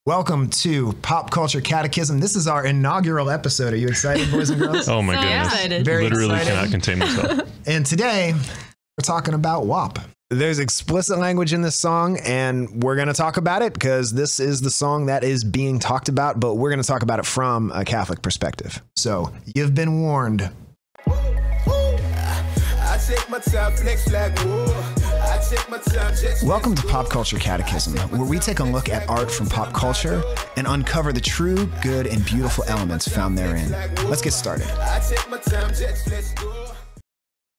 Welcome to Pop Culture Catechism. This is our inaugural episode. Are you excited, boys and girls? Oh my goodness. Excited. Very Literally excited. cannot contain myself. And today, we're talking about WAP. There's explicit language in this song, and we're going to talk about it because this is the song that is being talked about, but we're going to talk about it from a Catholic perspective. So, you've been warned. Welcome to Pop Culture Catechism, where we take a look at art from pop culture and uncover the true, good, and beautiful elements found therein. Let's get started.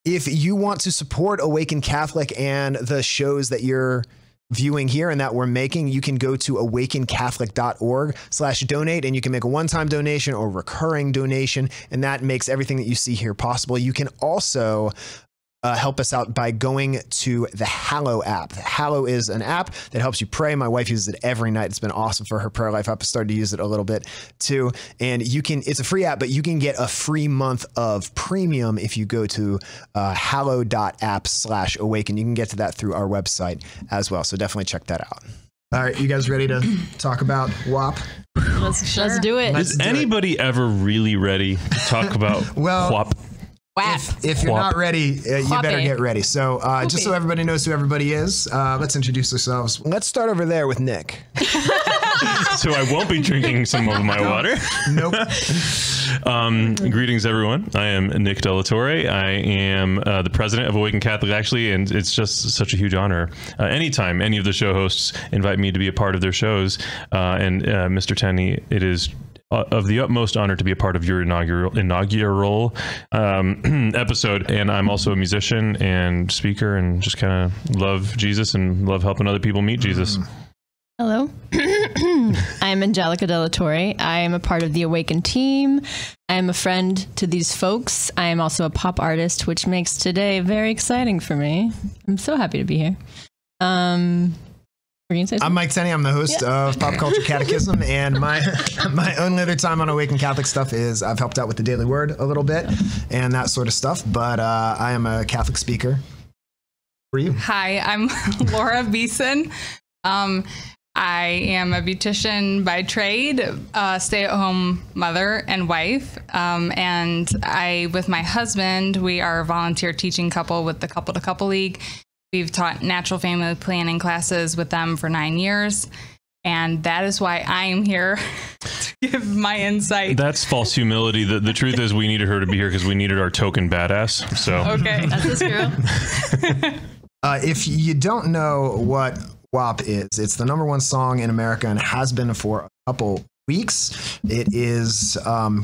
If you want to support Awaken Catholic and the shows that you're viewing here and that we're making, you can go to awakencatholic.org/donate, and you can make a one-time donation or recurring donation, and that makes everything that you see here possible. You can also help us out by going to the Hallow app. Hallow is an app that helps you pray. My wife uses it every night. It's been awesome for her prayer life. I've started to use it a little bit too. And you can, it's a free app, but you can get a free month of premium if you go to hallow.app/awaken. You can get to that through our website as well. So definitely check that out. All right, you guys ready to talk about WAP? Let's do it. Is anybody ever really ready to talk about WAP? WAP. If you're not ready, you better get ready. So just so everybody knows who everybody is, let's introduce ourselves. Let's start over there with Nick. So I won't be drinking some of my water. Nope. Greetings, everyone. I am Nick De La Torre. I am the president of Awaken Catholic, actually, and it's just such a huge honor. Anytime any of the show hosts invite me to be a part of their shows, and Mr. Tenney, it is of the utmost honor to be a part of your inaugural episode. And I'm also a musician and speaker and just kind of love Jesus and love helping other people meet Jesus. Hello. I'm Angelica De La Torre. I am a part of the Awaken team. I am a friend to these folks. I am also a pop artist, which makes today very exciting for me. I'm so happy to be here. I'm Mike Tenney. I'm the host of Pop Culture Catechism, and my only other time on Awaken Catholic stuff is I've helped out with the Daily Word a little bit and that sort of stuff, but I am a Catholic speaker. Who are you? Hi, I'm Laura Beeson. I am a beautician by trade, stay-at-home mother and wife, and I, with my husband, we are a volunteer teaching couple with the Couple to Couple League. We've taught natural family planning classes with them for 9 years, and that is why I am here to give my insight. That's false humility. The truth is we needed her to be here because we needed our token badass. So Okay. That's true. If you don't know what WAP is, it's the #1 song in America and has been for a couple weeks. It is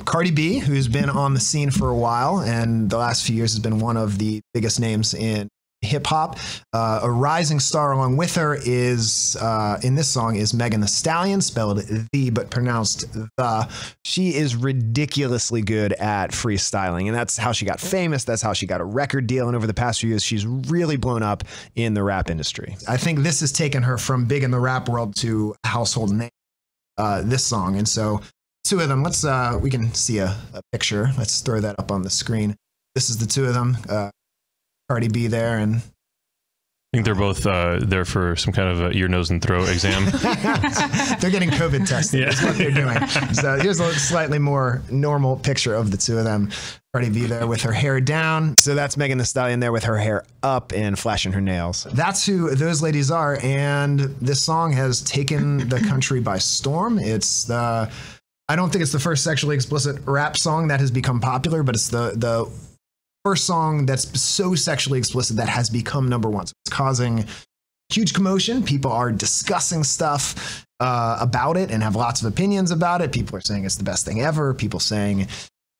Cardi B, who's been on the scene for a while, and the last few years has been one of the biggest names in hip hop. A rising star along with her is in this song is Megan Thee Stallion, spelled the but pronounced the. She is ridiculously good at freestyling, and that's how she got famous. That's how she got a record deal, and over the past few years she's really blown up in the rap industry. I think this has taken her from big in the rap world to a household name, this song. And so two of them, let's we can see a picture. Let's throw that up on the screen. This is the two of them. Cardi B there, and I think they're both there for some kind of a ear, nose, and throat exam. They're getting COVID tested. That's what they're doing. So here's a slightly more normal picture of the two of them. Cardi B there with her hair down. So that's Megan Thee Stallion there with her hair up and flashing her nails. That's who those ladies are, and this song has taken the country by storm. It's I don't think it's the first sexually explicit rap song that has become popular, but it's the first song that's so sexually explicit that has become #1. So it's causing huge commotion. People are discussing stuff about it and have lots of opinions about it. People are saying it's the best thing ever. People saying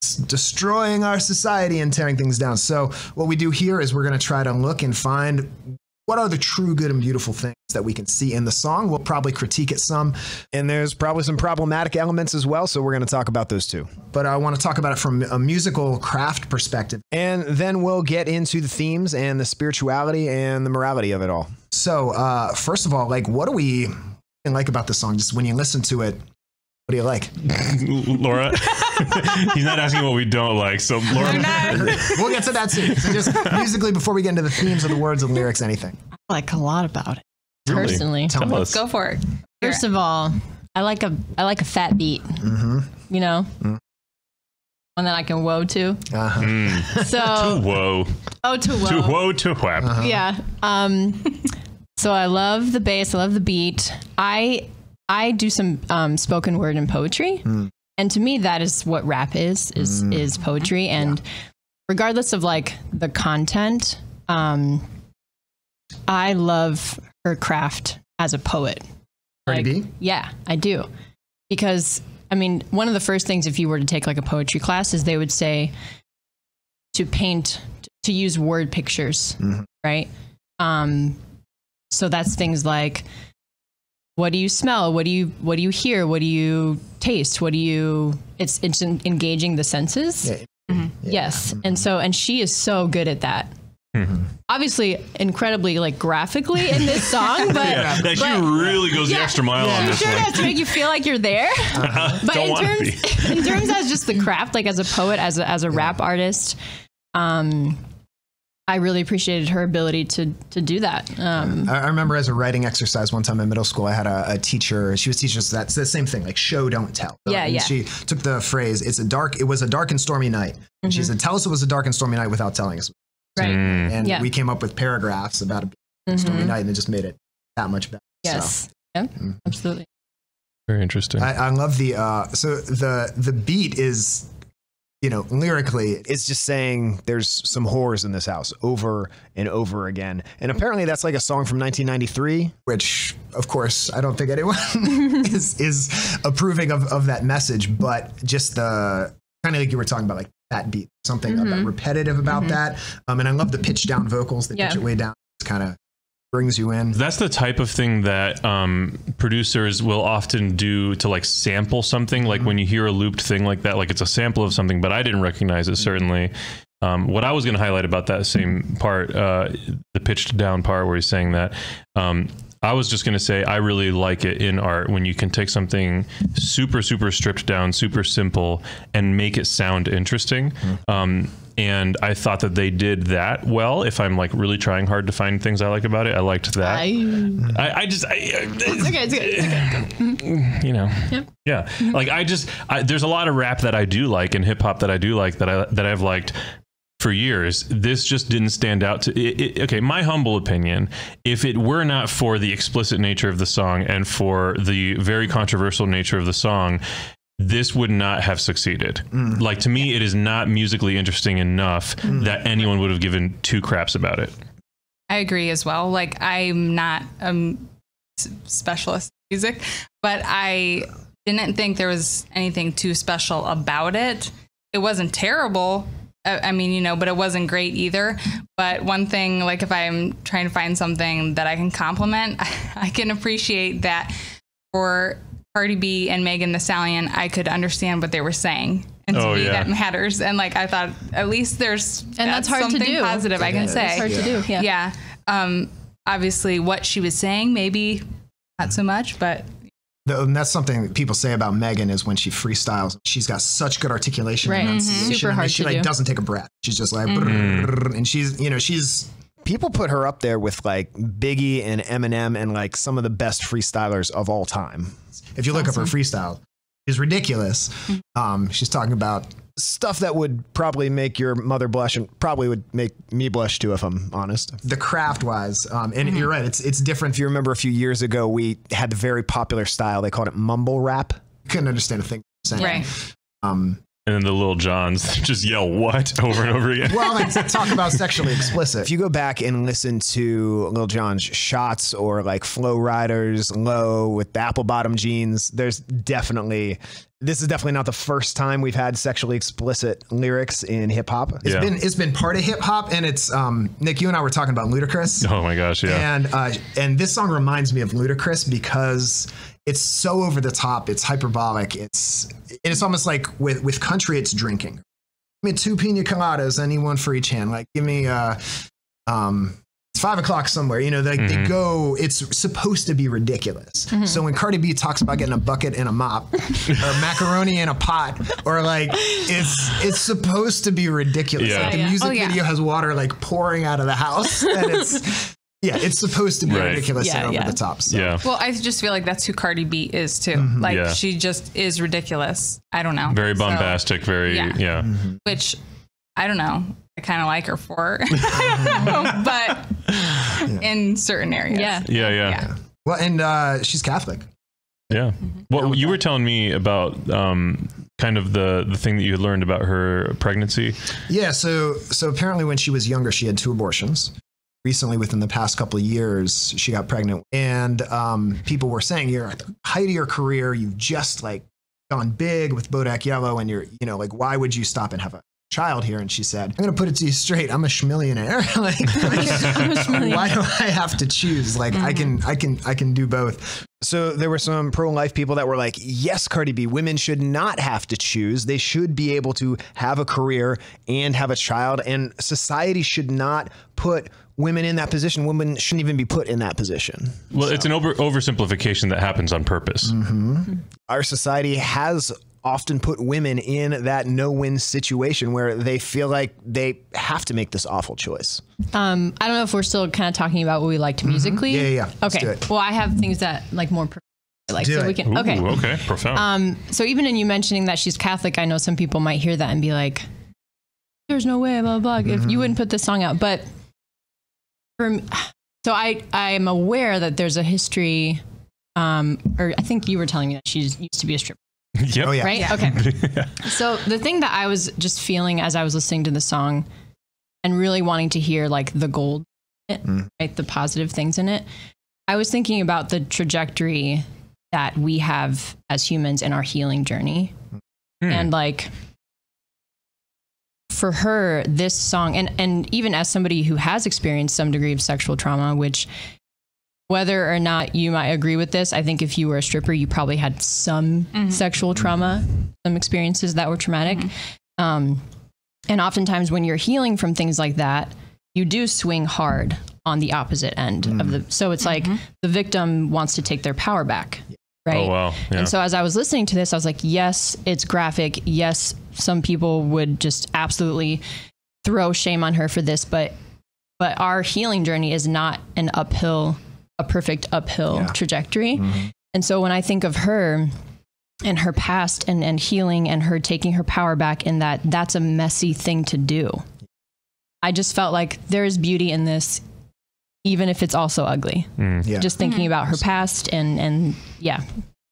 it's destroying our society and tearing things down. So what we do here is we're going to try to look and find what are the true good and beautiful things that we can see in the song. We'll probably critique it some, and there's probably some problematic elements as well, so we're going to talk about those too. But I want to talk about it from a musical craft perspective, and then we'll get into the themes and the spirituality and the morality of it all. So first of all, like, what do we like about this song? Just when you listen to it, what do you like? Laura? He's not asking what we don't like, so Laura. We'll get to that soon. So just musically, before we get into the themes of the words and lyrics, anything. I like a lot about it. Really? Personally. Tell us. Go for it. First of all, I like a fat beat, you know, one that I can whoa to. So to whoa. Oh, to whoa. To whoa to whap. Yeah. So I love the bass. I love the beat. I do some spoken word and poetry, and to me that is what rap is poetry. And regardless of like the content, I love her craft as a poet. Cardi B? Yeah, I do. Because, I mean, one of the first things if you were to take like a poetry class is they would say to paint, to use word pictures, right? So that's things like, what do you smell? What do you hear? What do you taste? It's engaging the senses. Yes. And she is so good at that. Obviously incredibly like graphically in this song, but she really goes the extra mile on this one. Sure does to make you feel like you're there. But in terms as just the craft, like as a poet, as a rap artist, I really appreciated her ability to do that. I remember as a writing exercise one time in middle school, I had a teacher. She was teaching us that's the same thing, like show, don't tell. She took the phrase, it was a dark and stormy night. And she said, tell us it was a dark and stormy night without telling us. Right. And we came up with paragraphs about a stormy night, and it just made it that much better. Yes. So. Yeah, absolutely. Very interesting. I love the beat is, you know, lyrically, it's just saying there's some whores in this house over and over again. And apparently that's like a song from 1993, which of course, I don't think anyone is approving of that message, but just the kind of like you were talking about, like that beat, something about repetitive about that. And I love the pitch down vocals. They pitch it way down. It's kind of brings you in. That's the type of thing that producers will often do to like sample something. Like when you hear a looped thing like that, like it's a sample of something, but I didn't recognize it certainly. What I was going to highlight about that same part, the pitched down part where he's saying that, I was just going to say, I really like it in art when you can take something super, super stripped down, super simple, and make it sound interesting. And I thought that they did that well. If I'm like really trying hard to find things I like about it, I liked that. It's okay. You know, yeah. Like there's a lot of rap that I do like and hip hop that I do like that I've liked for years. This just didn't stand out to okay, my humble opinion, if it were not for the explicit nature of the song and for the very controversial nature of the song, this would not have succeeded. Like, to me, it is not musically interesting enough that anyone would have given two craps about it. I agree as well. Like, I'm not a specialist in music, but I didn't think there was anything too special about it. It wasn't terrible. I mean, you know, but it wasn't great either. But one thing, like if I'm trying to find something that I can compliment, I can appreciate that for Cardi B and Megan Thee Stallion, I could understand what they were saying. And to me, that matters. And like, I thought at least that's hard something to do. Positive I can say. It's hard to do. Yeah. Obviously what she was saying, maybe not so much, but and that's something people say about Megan is when she freestyles, she's got such good articulation and enunciation. Super hard she to like do. Doesn't take a breath. She's just like, and she's people put her up there with like Biggie and Eminem and like some of the best freestylers of all time. If you look up her freestyle, it's ridiculous. She's talking about stuff that would probably make your mother blush and probably would make me blush too, if I'm honest. The craft wise, and you're right, it's different. If you remember a few years ago, we had the very popular style. They called it mumble rap. You couldn't understand a thing they were saying. Right. And then the Lil Johns just yell what over and over again. Well, they talk about sexually explicit. If you go back and listen to Lil Jon's Shots or like Flow Riders, Low with the apple bottom jeans, this is definitely not the first time we've had sexually explicit lyrics in hip hop. It's been part of hip hop, and it's Nick, you and I were talking about Ludacris. Oh my gosh, yeah. And this song reminds me of Ludacris because it's so over the top, it's hyperbolic, it's almost like with country, it's drinking. Give me 2 pina coladas, any one for each hand. Like, give me it's 5 o'clock somewhere. You know, they go. It's supposed to be ridiculous. So when Cardi B talks about getting a bucket and a mop, or macaroni in a pot, or like it's supposed to be ridiculous. Yeah. Like the music video has water like pouring out of the house, and Yeah, it's supposed to be Right. ridiculous and over the top. So. Yeah. Well, I just feel like that's who Cardi B is too. Like she just is ridiculous. I don't know. Very bombastic, Which I don't know. I kind of like her for, but in certain areas. Yeah. Well, and she's Catholic. Yeah. Well, you were telling me about kind of the thing that you had learned about her pregnancy. Yeah. So apparently when she was younger, she had 2 abortions. Recently, within the past couple of years, she got pregnant, and people were saying, you're at the height of your career. You've just like gone big with Bodak Yellow, and you're, like, why would you stop and have a child here? And she said, I'm going to put it to you straight. I'm a schmillionaire. Why do I have to choose? Like, I can do both. So there were some pro-life people that were like, yes, Cardi B, women should not have to choose. They should be able to have a career and have a child, and society should not put women in that position. Women shouldn't even be put in that position. Well, it's an oversimplification that happens on purpose. Our society has often put women in that no-win situation where they feel like they have to make this awful choice. I don't know if we're still kind of talking about what we liked musically. Yeah. Let's do Okay. it. Well, I have things that like more like Do so it. we can. Ooh, Okay. okay. Profound. So even in you mentioning that she's Catholic, I know some people might hear that and be like, "There's no way, blah blah blah." If you wouldn't put this song out, but for me, so I'm aware that there's a history, or I think you were telling me that she used to be a stripper. Yep. Oh, yeah. Right? Yeah. Okay. So the thing that I was just feeling as I was listening to the song and really wanting to hear like the gold, right? The positive things in it. I was thinking about the trajectory that we have as humans in our healing journey. And like for her, this song, and even as somebody who has experienced some degree of sexual trauma, which whether or not you might agree with this, I think if you were a stripper, you probably had some sexual trauma, some experiences that were traumatic. And oftentimes when you're healing from things like that, you do swing hard on the opposite end of the, so it's like the victim wants to take their power back. Right. Oh, wow. Yeah. And so as I was listening to this, I was like, yes, it's graphic. Yes, some people would just absolutely throw shame on her for this, but our healing journey is not a perfect uphill trajectory. And so when I think of her and her past and healing and her taking her power back in that's a messy thing to do. I just felt like there is beauty in this, even if it's also ugly. Just thinking about her past and yeah.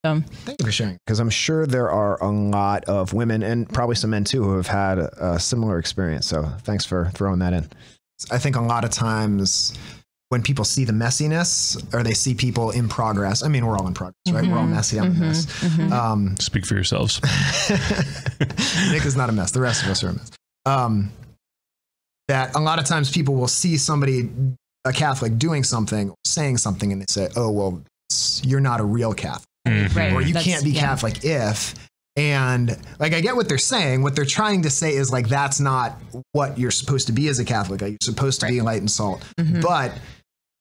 So Thank you for sharing, because I'm sure there are a lot of women and probably some men too who have had a similar experience. So thanks for throwing that in. I think a lot of times when people see the messiness or they see people in progress, I mean, we're all in progress, right? We're all messy on the mess. Speak for yourselves. Nick is not a mess. The rest of us are a mess. That a lot of times people will see somebody, a Catholic, doing something, saying something, and they say, oh, well, you're not a real Catholic. right. Or you can't be Catholic if, and like, I get what they're saying. What they're trying to say is like, that's not what you're supposed to be as a Catholic. Like, you're supposed to be light and salt. But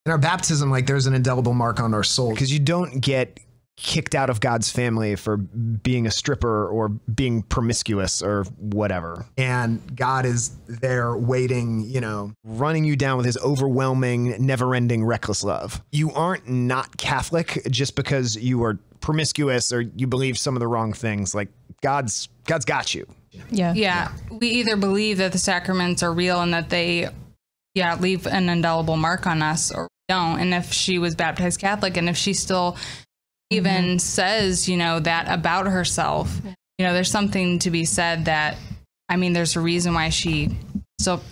in our baptism, like, there's an indelible mark on our soul, because you don't get kicked out of God's family for being a stripper or being promiscuous or whatever. And God is there waiting, running you down with his overwhelming, never-ending, reckless love. You aren't not Catholic just because you are promiscuous or you believe some of the wrong things. Like, God's got you. Yeah. We either believe that the sacraments are real and that they leave an indelible mark on us, or we don't. And if she was baptized Catholic, and if she still even says, that about herself, there's something to be said that, I mean, there's a reason why she still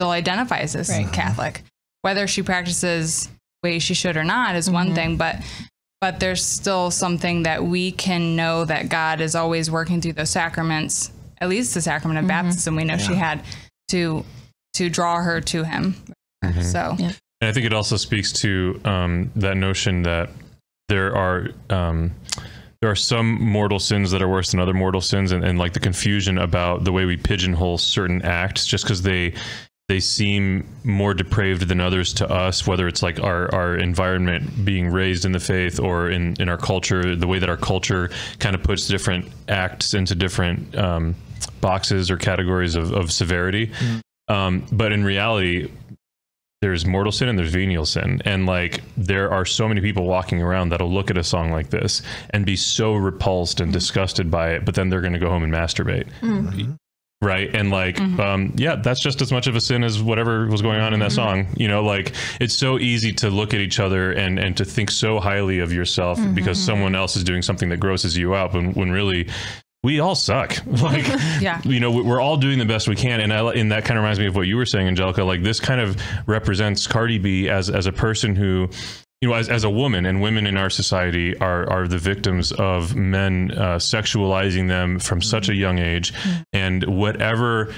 identifies as Catholic. Whether she practices the way she should or not is one thing, but there's still something that we can know, that God is always working through those sacraments, at least the sacrament of baptism we know she had, to draw her to him. So, and I think it also speaks to that notion that there are some mortal sins that are worse than other mortal sins, and like the confusion about the way we pigeonhole certain acts just because they seem more depraved than others to us, whether it's like our environment, being raised in the faith, or in our culture, the way that our culture kind of puts different acts into different boxes or categories of severity. But in reality, there's mortal sin and there's venial sin. And like, there are so many people walking around that'll look at a song like this and be so repulsed and disgusted by it, but then they're going to go home and masturbate. Right. And like, yeah, that's just as much of a sin as whatever was going on in that song. You know, like, it's so easy to look at each other and to think so highly of yourself because someone else is doing something that grosses you out when really we all suck. Like, you know, we're all doing the best we can. And that kind of reminds me of what you were saying, Angelica. Like, this kind of represents Cardi B as a person who, you know, as a woman, and women in our society are the victims of men sexualizing them from such a young age. And whatever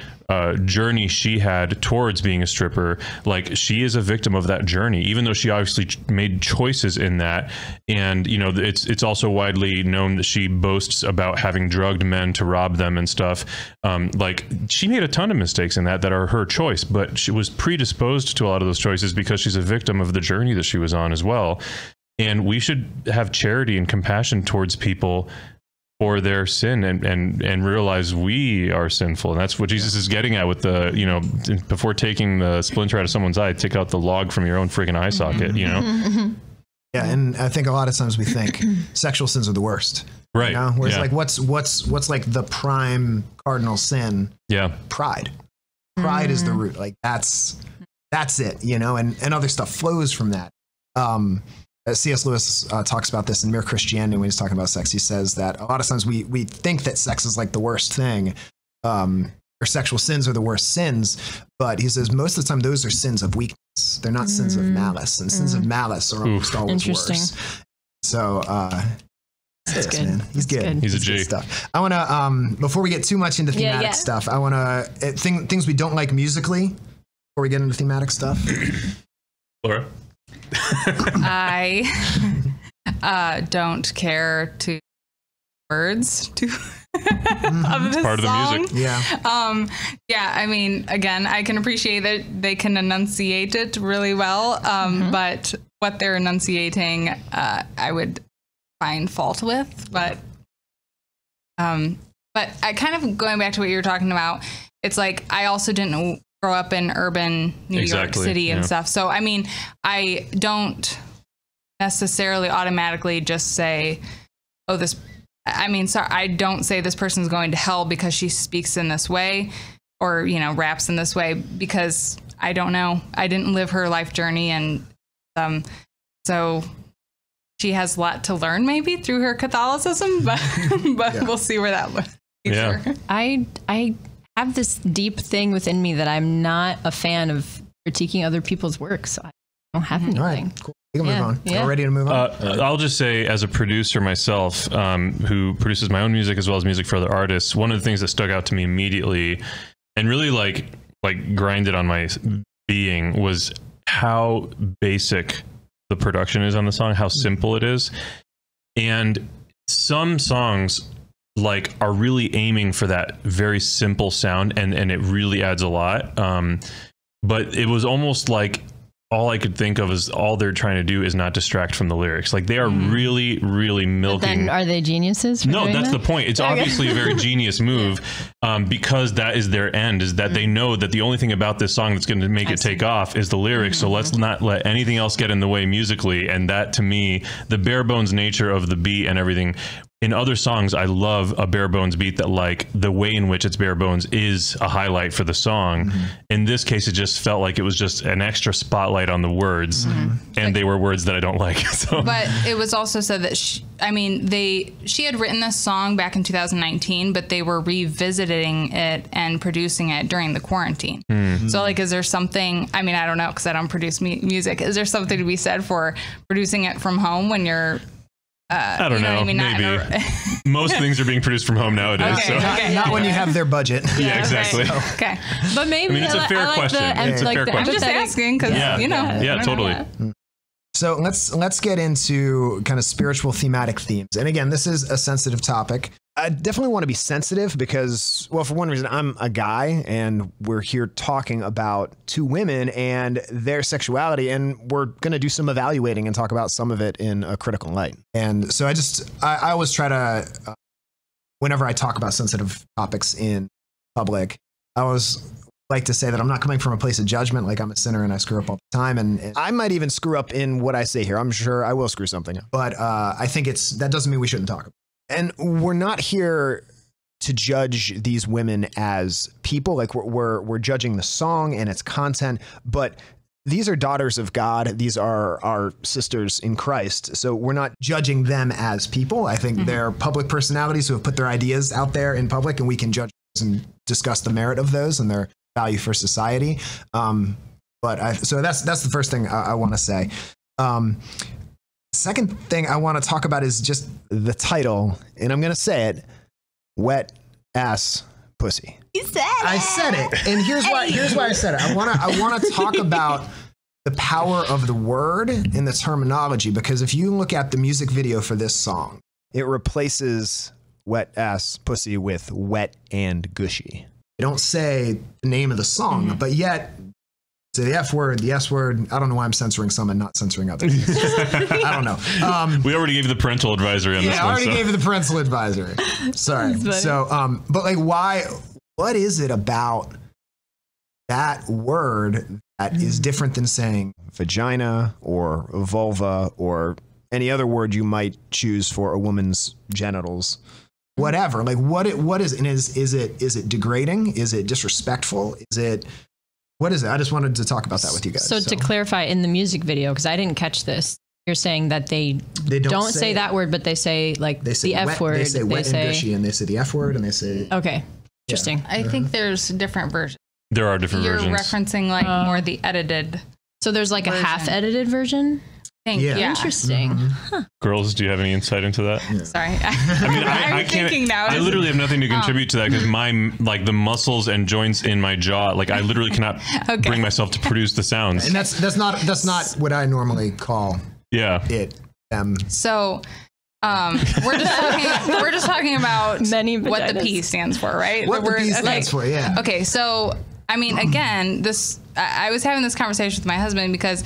journey she had towards being a stripper, like, she is a victim of that journey, even though she obviously made choices in that. And, you know, it's also widely known that she boasts about having drugged men to rob them and stuff. Like, she made a ton of mistakes in that are her choice, but she was predisposed to a lot of those choices because she's a victim of the journey that she was on as well. And we should have charity and compassion towards people for their sin and realize we are sinful. And that's what Jesus is getting at with the, you know, before taking the splinter out of someone's eye, take out the log from your own freaking eye socket, you know? Yeah. And I think a lot of times we think sexual sins are the worst. Right. You know? Whereas like, what's like the prime cardinal sin? Yeah. Pride. Pride is the root. Like, that's it, you know, and other stuff flows from that. C.S. Lewis talks about this in Mere Christianity when he's talking about sex. He says that a lot of times we think that sex is like the worst thing, or sexual sins are the worst sins. But he says most of the time those are sins of weakness. They're not sins of malice, and sins of malice are almost always worse. So that's good. Man. He's good. He's a G. Good stuff. I want to before we get too much into thematic stuff, I want to things we don't like musically before we get into thematic stuff. Laura. I don't care to words to of this part of the music. Yeah. I mean, again, I can appreciate that they can enunciate it really well, but what they're enunciating, I would find fault with. But I kind of going back to what you were talking about. It's like I also didn't grow up in urban New York City and stuff. So, I mean, I don't necessarily automatically just say, oh, I don't say this person's going to hell because she speaks in this way or, you know, raps in this way, because I don't know. I didn't live her life journey. And so she has a lot to learn maybe through her Catholicism, but we'll see where that leads her. I have this deep thing within me that I'm not a fan of critiquing other people's work, so I don't have anything. All right, cool. We can move on. We're ready to move on. I'll just say, as a producer myself, who produces my own music as well as music for other artists, one of the things that stuck out to me immediately and really like grinded on my being was how basic the production is on the song, how simple it is. And some songs like are really aiming for that very simple sound, and it really adds a lot. But it was almost like all I could think of is all they're trying to do is not distract from the lyrics. Like, they are really, really milking. But then are they geniuses? No, that's the point. It's obviously a very genius move, because that is their end, is that they know that the only thing about this song that's going to make it take off is the lyrics. So let's not let anything else get in the way musically. And that, to me, the bare bones nature of the beat and everything. In other songs, I love a bare bones beat that, like, the way in which it's bare bones is a highlight for the song. In this case, it just felt like it was just an extra spotlight on the words, and they were words that I don't like. So. But it was also said that she had written this song back in 2019, but they were revisiting it and producing it during the quarantine. So, like, is there something? I mean, I don't know, because I don't produce music. Is there something to be said for producing it from home when you're I don't know. Maybe most things are being produced from home nowadays. Not when you have their budget. Yeah, exactly. Okay, but maybe I mean, it's a fair question. It's a fair question. I'm just asking because you know. Yeah, totally. So let's get into kind of spiritual thematic themes. And again, this is a sensitive topic. I definitely want to be sensitive because, well, for one reason, I'm a guy and we're here talking about two women and their sexuality, and we're going to do some evaluating and talk about some of it in a critical light. And so I always try to, whenever I talk about sensitive topics in public, I always like to say that I'm not coming from a place of judgment, like I'm a sinner and I screw up all the time. And I might even screw up in what I say here. I'm sure I will screw something up. But I think that doesn't mean we shouldn't talk about it. And we're not here to judge these women as people. Like we're judging the song and its content, but these are daughters of God. These are our sisters in Christ. So we're not judging them as people. I think they're public personalities who have put their ideas out there in public, and we can judge and discuss the merit of those and their value for society. So that's the first thing I want to say. Second thing I want to talk about is just the title, and I'm going to say it: wet ass pussy. You said it. I said it, and here's why I said it. I want to talk about the power of the word and the terminology, because if you look at the music video for this song, it replaces wet ass pussy with wet and gushy. They don't say the name of the song, but yet say the F word, the S word. I don't know why I'm censoring some and not censoring others. I don't know. We already gave you the parental advisory on this one. Yeah, I already gave you the parental advisory. Sorry. So, but like, what is it about that word that is different than saying vagina or vulva or any other word you might choose for a woman's genitals? Whatever. Like, what is it? And is it degrading? Is it disrespectful? What is it? I just wanted to talk about that with you guys. So to clarify, in the music video, because I didn't catch this, you're saying that they don't say that word, but they say the F word. They say wet and gushy, and they say the F word, and they say... Okay, interesting. Yeah. I think there's different versions. There are different versions. You're referencing more the edited. So there's like version. A half-edited version? Yeah. Interesting. Huh. Girls, do you have any insight into that? Yeah. Sorry. I mean, I can't. I literally have nothing to contribute to that because the muscles and joints in my jaw, like I literally cannot bring myself to produce the sounds. And that's not what I normally call it. So we're just talking about what the P stands for, right? What the P stands for, yeah. Okay, so I mean, again, I was having this conversation with my husband because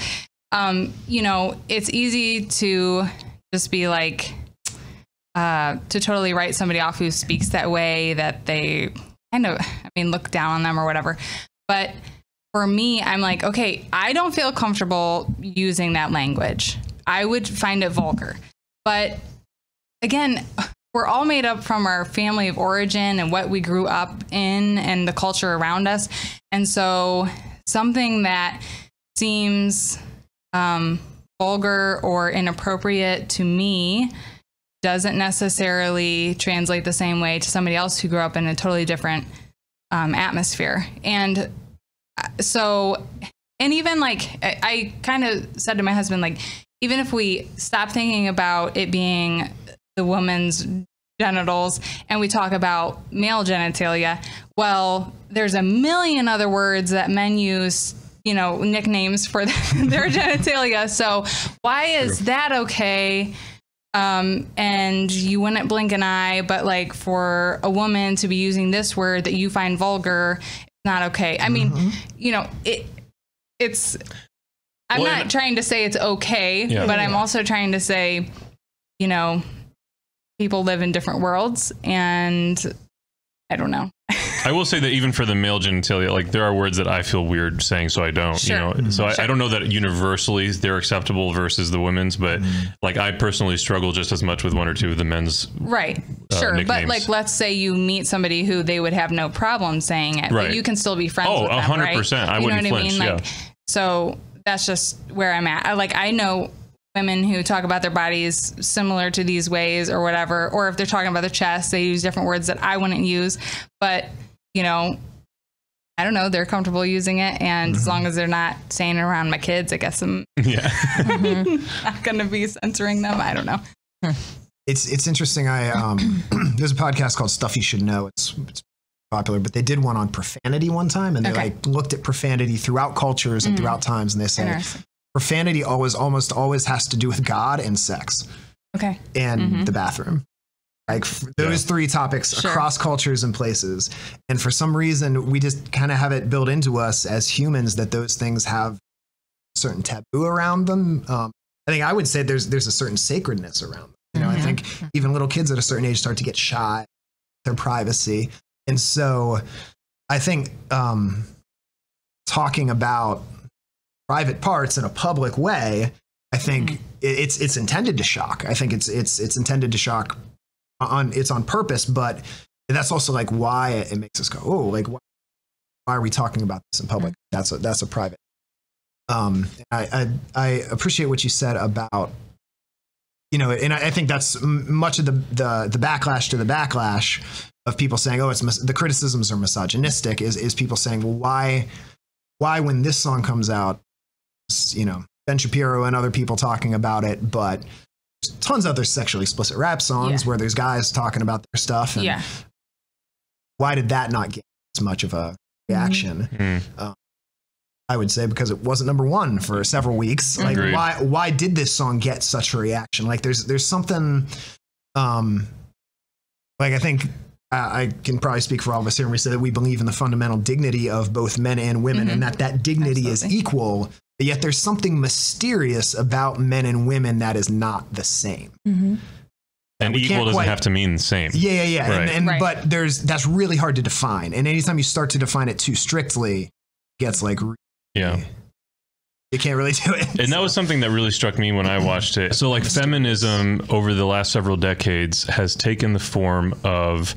it's easy to just be like, to totally write somebody off who speaks that way, that they kind of, look down on them or whatever. But for me, I'm like, okay, I don't feel comfortable using that language. I would find it vulgar. But again, we're all made up from our family of origin and what we grew up in and the culture around us. And so something that seems vulgar or inappropriate to me doesn't necessarily translate the same way to somebody else who grew up in a totally different atmosphere. And so, and even like, I kind of said to my husband, like, even if we stop thinking about it being the woman's genitals and we talk about male genitalia, well, there's a million other words that men use, nicknames for their genitalia. So why is that okay? And you wouldn't blink an eye, but like for a woman to be using this word that you find vulgar, it's not okay. I mean, it's, I'm not trying to say it's okay, but I'm also trying to say, people live in different worlds, and I don't know. I will say that even for the male genitalia, like there are words that I feel weird saying, so I don't, So I don't know that universally they're acceptable versus the women's, but like I personally struggle just as much with one or two of the men's. Right. Nicknames. But like, let's say you meet somebody who they would have no problem saying it, but you can still be friends with them, 100%. Right? I wouldn't flinch. Like, so that's just where I'm at. I know women who talk about their bodies similar to these ways or whatever, or if they're talking about their chest, they use different words that I wouldn't use. But, I don't know, they're comfortable using it. And as long as they're not saying it around my kids, I guess I'm not going to be censoring them. I don't know. It's interesting. There's a podcast called Stuff You Should Know. It's popular, but they did one on profanity one time, and they looked at profanity throughout cultures and throughout times, and they said profanity almost always has to do with God and sex. Okay. And the bathroom. Like those three topics across cultures and places. And for some reason, we just kind of have it built into us as humans that those things have a certain taboo around them. I think I would say there's a certain sacredness around them. I think even little kids at a certain age start to get shy, their privacy. And so I think talking about private parts in a public way, I think it's intended to shock. I think it's intended to shock it's on purpose, but that's also like why it makes us go, oh, like why are we talking about this in public? That's a private. I appreciate what you said about, you know, and I think that's much of the backlash to the backlash of people saying, oh, the criticisms are misogynistic, is people saying, well, why when this song comes out, you know, Ben Shapiro and other people talking about it, but there's tons of other sexually explicit rap songs where there's guys talking about their stuff. And why did that not get as much of a reaction? I would say because it wasn't number one for several weeks. Like, why did this song get such a reaction? Like, there's something, like, I think I can probably speak for all of us here when we say that we believe in the fundamental dignity of both men and women, and that dignity is equal. But yet there's something mysterious about men and women that is not the same. And equal doesn't have to mean the same. Yeah. Right. But that's really hard to define. And anytime you start to define it too strictly, it gets like, you can't really do it. And that was something that really struck me when I watched it. So like feminism over the last several decades has taken the form of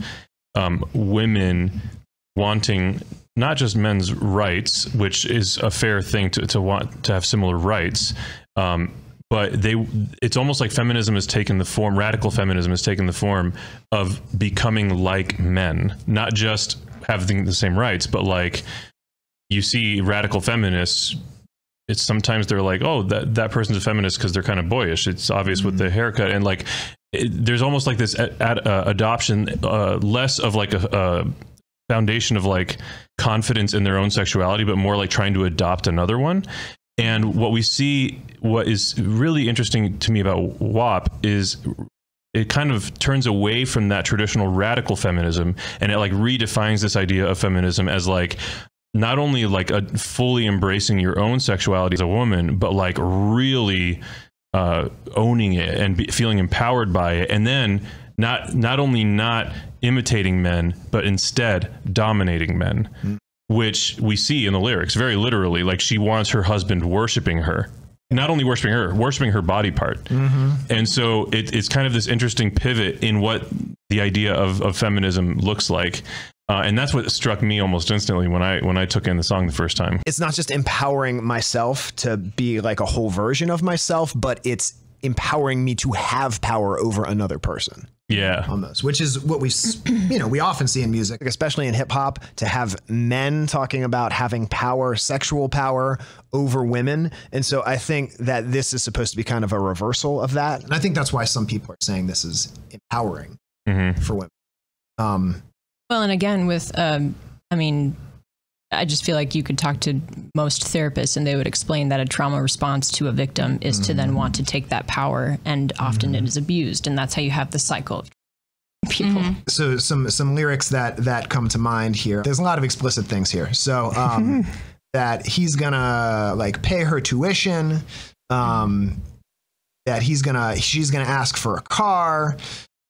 women wanting not just men's rights, which is a fair thing to want to have similar rights, but it's almost like feminism has taken the form, radical feminism has taken the form of becoming like men, not just having the same rights, but like you see radical feminists, it's sometimes they're like, oh, that person's a feminist because they're kind of boyish. It's obvious with the haircut. And like, there's almost like this adoption, less of like a foundation of like confidence in their own sexuality, but more like trying to adopt another one. And what we see, what is really interesting to me about WAP is it kind of turns away from that traditional radical feminism, and it like redefines this idea of feminism as like not only like a fully embracing your own sexuality as a woman, but like really owning it and feeling empowered by it, and then not only not imitating men, but instead dominating men, which we see in the lyrics very literally. Like she wants her husband worshiping her, not only worshiping her body part. And so it's kind of this interesting pivot in what the idea of feminism looks like. And that's what struck me almost instantly when I took in the song the first time. It's not just empowering myself to be like a whole version of myself, but it's empowering me to have power over another person. Yeah. Almost, which is what we often see in music, especially in hip hop, to have men talking about having power, sexual power over women. And so I think that this is supposed to be kind of a reversal of that. And I think that's why some people are saying this is empowering for women. Well, and again, with, I mean, I just feel like you could talk to most therapists and they would explain that a trauma response to a victim is to then want to take that power, and often it is abused. And that's how you have the cycle of people. So some lyrics that come to mind here. There's a lot of explicit things here. So that he's gonna like pay her tuition, that she's gonna ask for a car.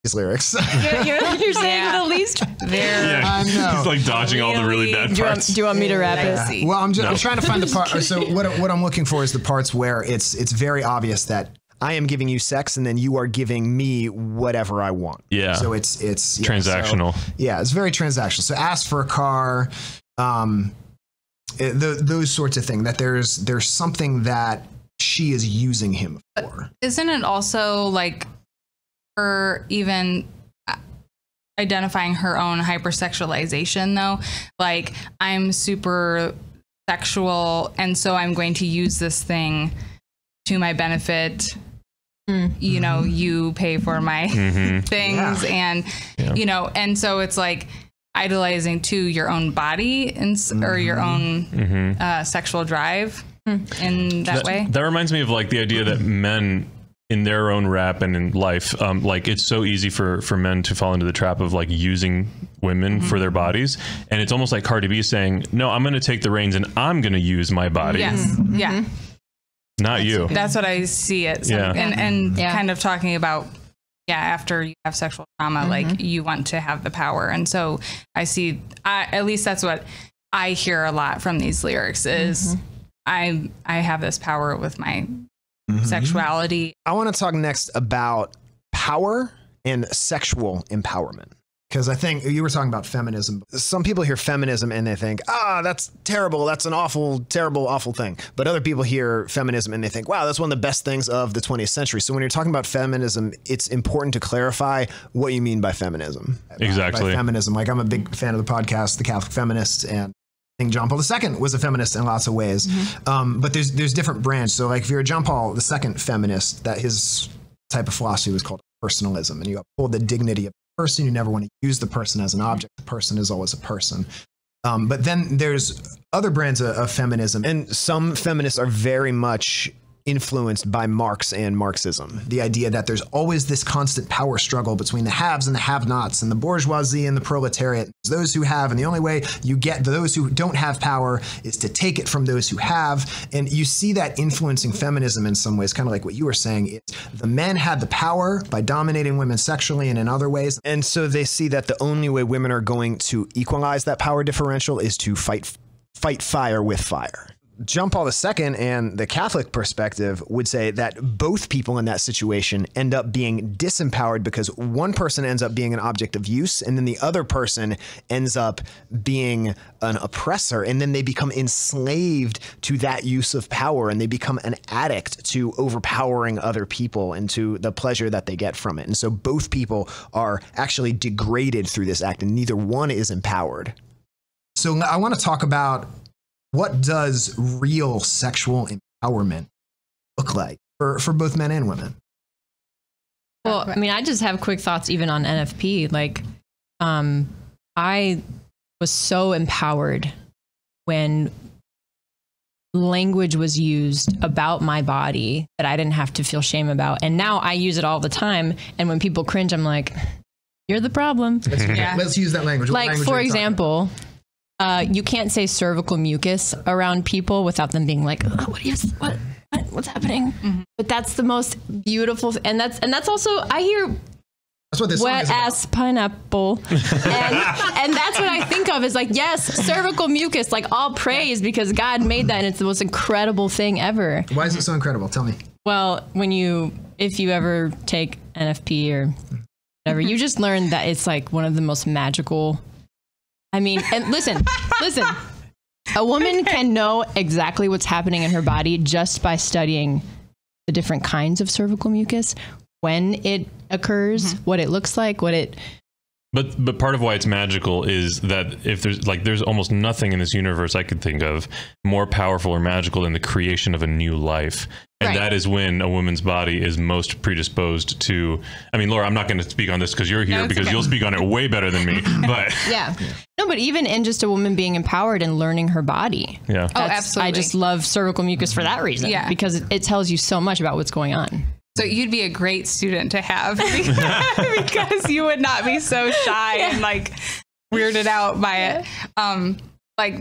His lyrics. You're saying the least. I know. He's like dodging all the really bad parts. Do you want me to rap it? Well, I'm trying to find the part. So what I'm looking for is the parts where it's very obvious that I am giving you sex and then you are giving me whatever I want. Yeah. So it's transactional. So, it's very transactional. So ask for a car, those sorts of things. That there's something that she is using him for. Isn't it also like her even identifying her own hypersexualization though? Like, I'm super sexual and so I'm going to use this thing to my benefit. You know, you pay for my things and you know, and so it's like idolizing to your own body or your own sexual drive in that way. That reminds me of like the idea that men in their own rap and in life, like it's so easy for men to fall into the trap of like using women for their bodies. And it's almost like Cardi B saying, no, I'm going to take the reins and I'm going to use my body. Yes. Yeah. Not you. That's what I see it. And kind of talking about, after you have sexual trauma, like you want to have the power. And so I see, at least that's what I hear a lot from these lyrics is I have this power with my sexuality. I want to talk next about power and sexual empowerment. Because I think you were talking about feminism. Some people hear feminism and they think, that's terrible. That's an awful, terrible, awful thing. But other people hear feminism and they think, wow, that's one of the best things of the 20th century. So when you're talking about feminism, it's important to clarify what you mean by feminism. Exactly. By feminism. Like, I'm a big fan of the podcast, The Catholic Feminist, and I think John Paul II was a feminist in lots of ways. But there's different branches. So like if you're a John Paul II feminist, that his type of philosophy was called personalism. And you uphold the dignity of person. You never want to use the person as an object. The person is always a person. But then there's other brands of feminism, and some feminists are very much influenced by Marx and Marxism. The idea that there's always this constant power struggle between the haves and the have-nots, and the bourgeoisie and the proletariat. There's those who have, and the only way you get those who don't have power is to take it from those who have. And you see that influencing feminism in some ways, kind of like what you were saying. Is the men had the power by dominating women sexually and in other ways. And so they see that the only way women are going to equalize that power differential is to fight fire with fire. John Paul II and the Catholic perspective would say that both people in that situation end up being disempowered because one person ends up being an object of use, and then the other person ends up being an oppressor, and then they become enslaved to that use of power, and they become an addict to overpowering other people and to the pleasure that they get from it. And so both people are actually degraded through this act, and neither one is empowered. So I want to talk about, what does real sexual empowerment look like for both men and women? Well, I mean, I just have quick thoughts even on NFP. Like, I was so empowered when language was used about my body that I didn't have to feel shame about. And now I use it all the time. And when people cringe, I'm like, you're the problem. Let's use that language. Like, for example, you can't say cervical mucus around people without them being like, what's happening? But that's the most beautiful, and that's also, I hear that's what this wet ass pineapple, and that's what I think of is like, yes, cervical mucus, like all praise because God made that, and it's the most incredible thing ever. Why is it so incredible? Tell me. Well, if you ever take NFP or whatever, you just learn that it's like one of the most magical. I mean, and listen, a woman can know exactly what's happening in her body just by studying the different kinds of cervical mucus, when it occurs, what it looks like, But part of why it's magical is that if there's almost nothing in this universe I could think of more powerful or magical than the creation of a new life. And that is when a woman's body is most predisposed to, I mean, Laura, I'm not going to speak on this because you're here, because you'll speak on it way better than me. But yeah. No, but even in just a woman being empowered and learning her body. Yeah. Absolutely. I just love cervical mucus for that reason. Yeah. Because it tells you so much about what's going on. So you'd be a great student to have because you would not be so shy and like weirded out by it.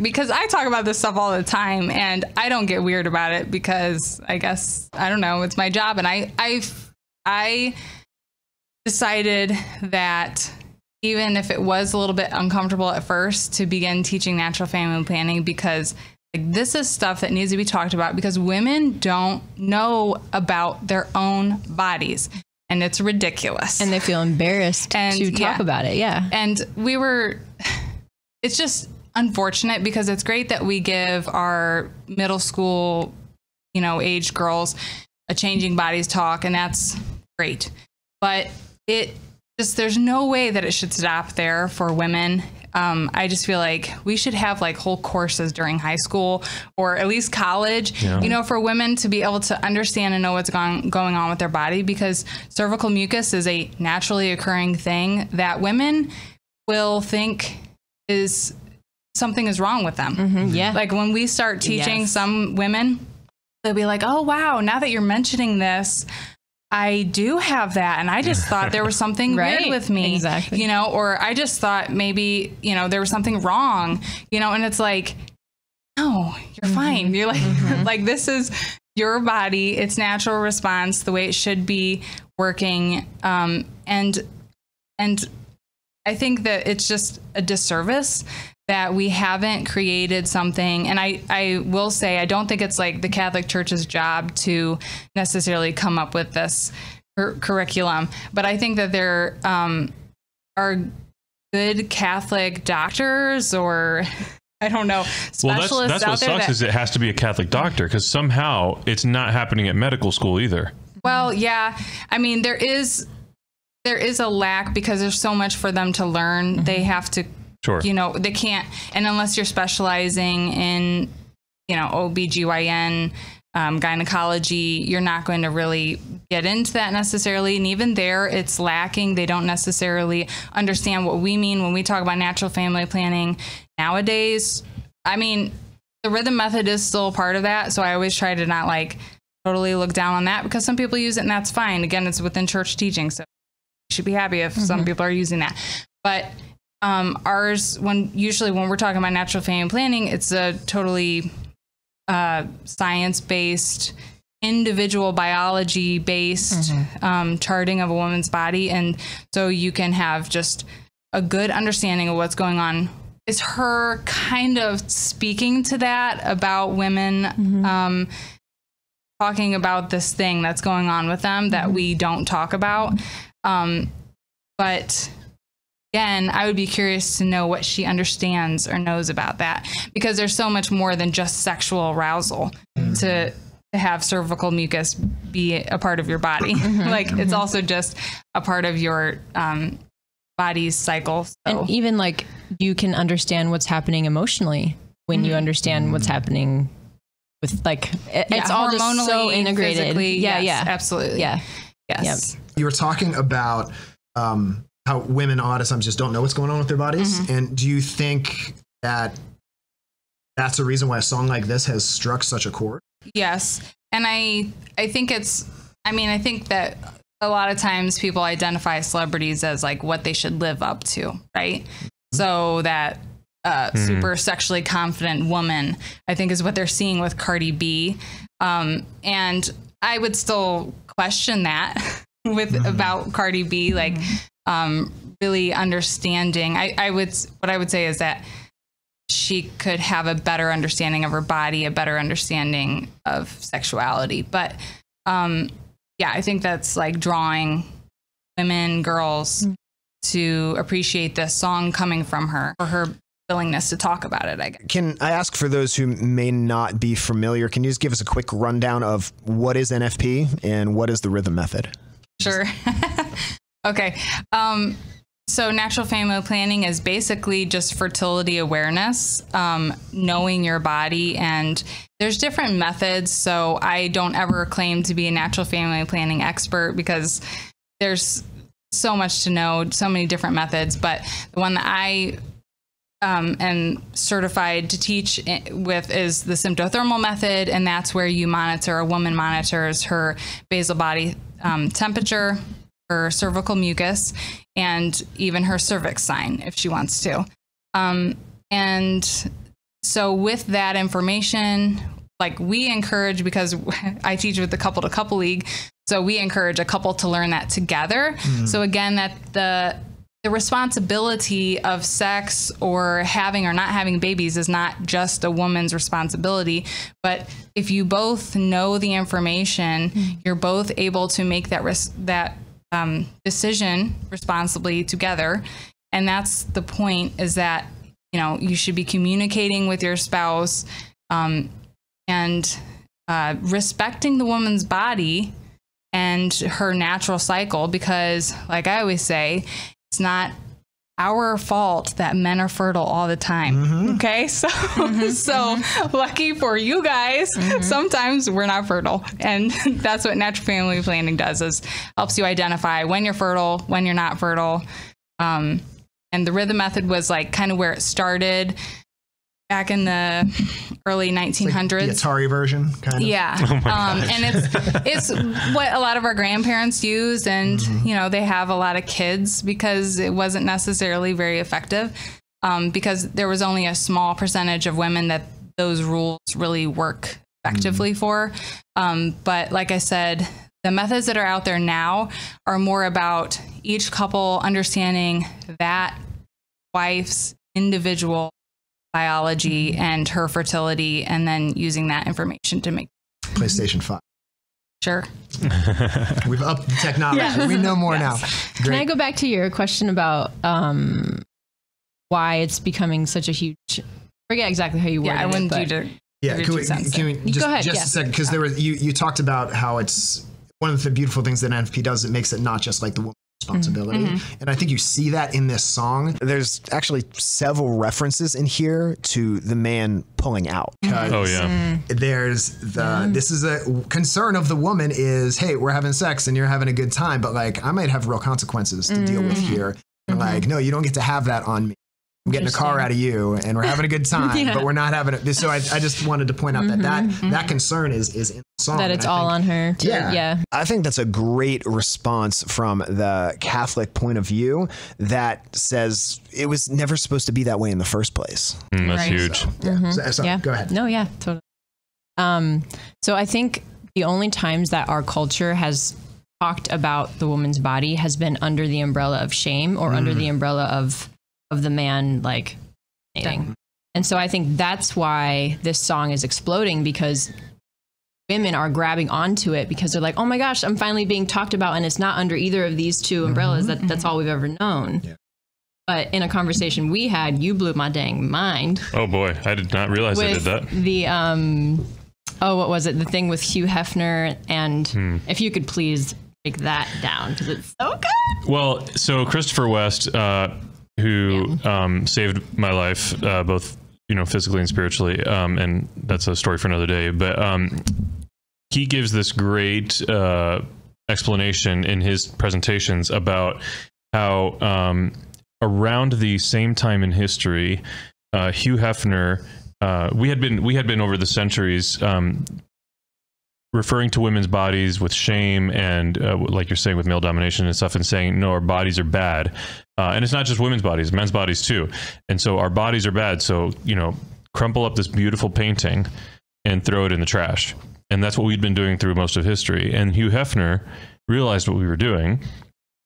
Because I talk about this stuff all the time and I don't get weird about it because I guess, I don't know, it's my job. And I decided that even if it was a little bit uncomfortable at first to begin teaching natural family planning, because like, this is stuff that needs to be talked about because women don't know about their own bodies and it's ridiculous. And they feel embarrassed to talk about it. Yeah. And it's just unfortunate because it's great that we give our middle school, age girls a changing bodies talk, and that's great. But there's no way that it should stop there for women. I just feel like we should have like whole courses during high school or at least college, for women to be able to understand and know what's going on with their body, because cervical mucus is a naturally occurring thing that women will think is something is wrong with them. Yeah. Like when we start teaching some women, they'll be like, oh, wow, now that you're mentioning this, I do have that. And I just thought there was something weird with me, exactly. Or I just thought maybe, there was something wrong, and it's like, no, you're fine. You're like, like, this is your body. It's natural response, the way it should be working. And I think that it's just a disservice that we haven't created something. And I will say, I don't think it's like the Catholic Church's job to necessarily come up with this curriculum, but I think that there are good Catholic doctors, or I don't know, specialists well, that's out what there. Sucks is it has to be a Catholic doctor, because somehow it's not happening at medical school either. Well, yeah. I mean, there is a lack because there's so much for them to learn. They have to, you know, they can't, and unless you're specializing in, you know, OBGYN, gynecology, you're not going to really get into that necessarily. And even there, it's lacking. They don't necessarily understand what we mean when we talk about natural family planning nowadays. I mean, the rhythm method is still a part of that. So I always try to not like totally look down on that, because some people use it and that's fine. Again, it's within church teaching. So you should be happy if some people are using that. But ours, usually when we're talking about natural family planning, it's a totally science-based, individual biology-based charting of a woman's body. And so you can have just a good understanding of what's going on. Is her kind of speaking to that about women talking about this thing that's going on with them that we don't talk about. But again, I would be curious to know what she understands or knows about that, because there's so much more than just sexual arousal to have cervical mucus be a part of your body. Like it's also just a part of your body's cycle. So. And even like you can understand what's happening emotionally when you understand what's happening with like, it's all just so integrated. Yeah, absolutely. Yeah. Yes. Yep. You were talking about how women a lot of times just don't know what's going on with their bodies. And do you think that that's a reason why a song like this has struck such a chord? Yes. And I think I think that a lot of times people identify celebrities as like what they should live up to, right? So that super sexually confident woman, I think, is what they're seeing with Cardi B. And I would still question that about Cardi B, like really understanding. What I would say is that she could have a better understanding of her body, a better understanding of sexuality. But yeah, I think that's like drawing women, girls to appreciate this song coming from her, or her willingness to talk about it, I guess. Can I ask, for those who may not be familiar, can you just give us a quick rundown of what is NFP and what is the rhythm method? Sure. Okay. So natural family planning is basically just fertility awareness, knowing your body, and there's different methods. So I don't ever claim to be a natural family planning expert, because there's so much to know, so many different methods. But the one that I am certified to teach with is the Symptothermal Method, and that's where a woman monitors her basal body temperature, her cervical mucus, and even her cervix sign if she wants to. And so with that information, like we encourage, because I teach with the Couple to Couple League, so we encourage a couple to learn that together. So again, that the responsibility of sex or having or not having babies is not just a woman's responsibility, but if you both know the information, you're both able to make that decision responsibly together. And that's the point, is that, you know, you should be communicating with your spouse and respecting the woman's body and her natural cycle, because like I always say, it's not our fault that men are fertile all the time. Okay. So, so lucky for you guys, sometimes we're not fertile. And that's what natural family planning does, is helps you identify when you're fertile, when you're not fertile. And the rhythm method was like kind of where it started back in the early 1900s. Like the Atari version, kind of. Yeah. And it's what a lot of our grandparents use, and you know, they have a lot of kids because it wasn't necessarily very effective, because there was only a small percentage of women that those rules really work effectively for. But like I said, the methods that are out there now are more about, each couple understanding that wife's individual biology and her fertility, and then using that information to make PlayStation 5. Sure. We've upped the technology. Yes. We know more now. Great. Can I go back to your question about why it's becoming such a huge... Forget exactly how you worded it. I wouldn't do to... Yeah, can we just, go ahead, just a second, because there was you talked about how it's one of the beautiful things that NFP does. It makes it not just like the woman's responsibility, and I think you see that in this song. There's actually several references in here to the man pulling out. Oh yeah, there's the this is a concern of the woman is, hey, we're having sex and you're having a good time, but like I might have real consequences to deal with here. And like, no, you don't get to have that on me. I'm getting a car out of you and we're having a good time, but we're not having it. So I just wanted to point out that concern is in the song. That it's all on her. Yeah. I think that's a great response from the Catholic point of view that says it was never supposed to be that way in the first place. That's huge. So, go ahead. No, yeah, totally. So I think the only times that our culture has talked about the woman's body has been under the umbrella of shame or under the umbrella of the man like mating. And so I think that's why this song is exploding, because women are grabbing onto it because they're like, oh my gosh, I'm finally being talked about, and it's not under either of these two umbrellas. That's all we've ever known. But in a conversation we had, you blew my dang mind. Oh boy, I did not realize I did that. The what was it? The thing with Hugh Hefner, and if you could please break that down, because it's so good. Well, so Christopher West, who saved my life, both physically and spiritually, and that's a story for another day. But he gives this great explanation in his presentations about how around the same time in history, Hugh Hefner, we had been over the centuries referring to women's bodies with shame and like you're saying, with male domination and stuff, and saying, no, our bodies are bad. And it's not just women's bodies, men's bodies too. And so our bodies are bad. So, crumple up this beautiful painting and throw it in the trash. And that's what we'd been doing through most of history. And Hugh Hefner realized what we were doing,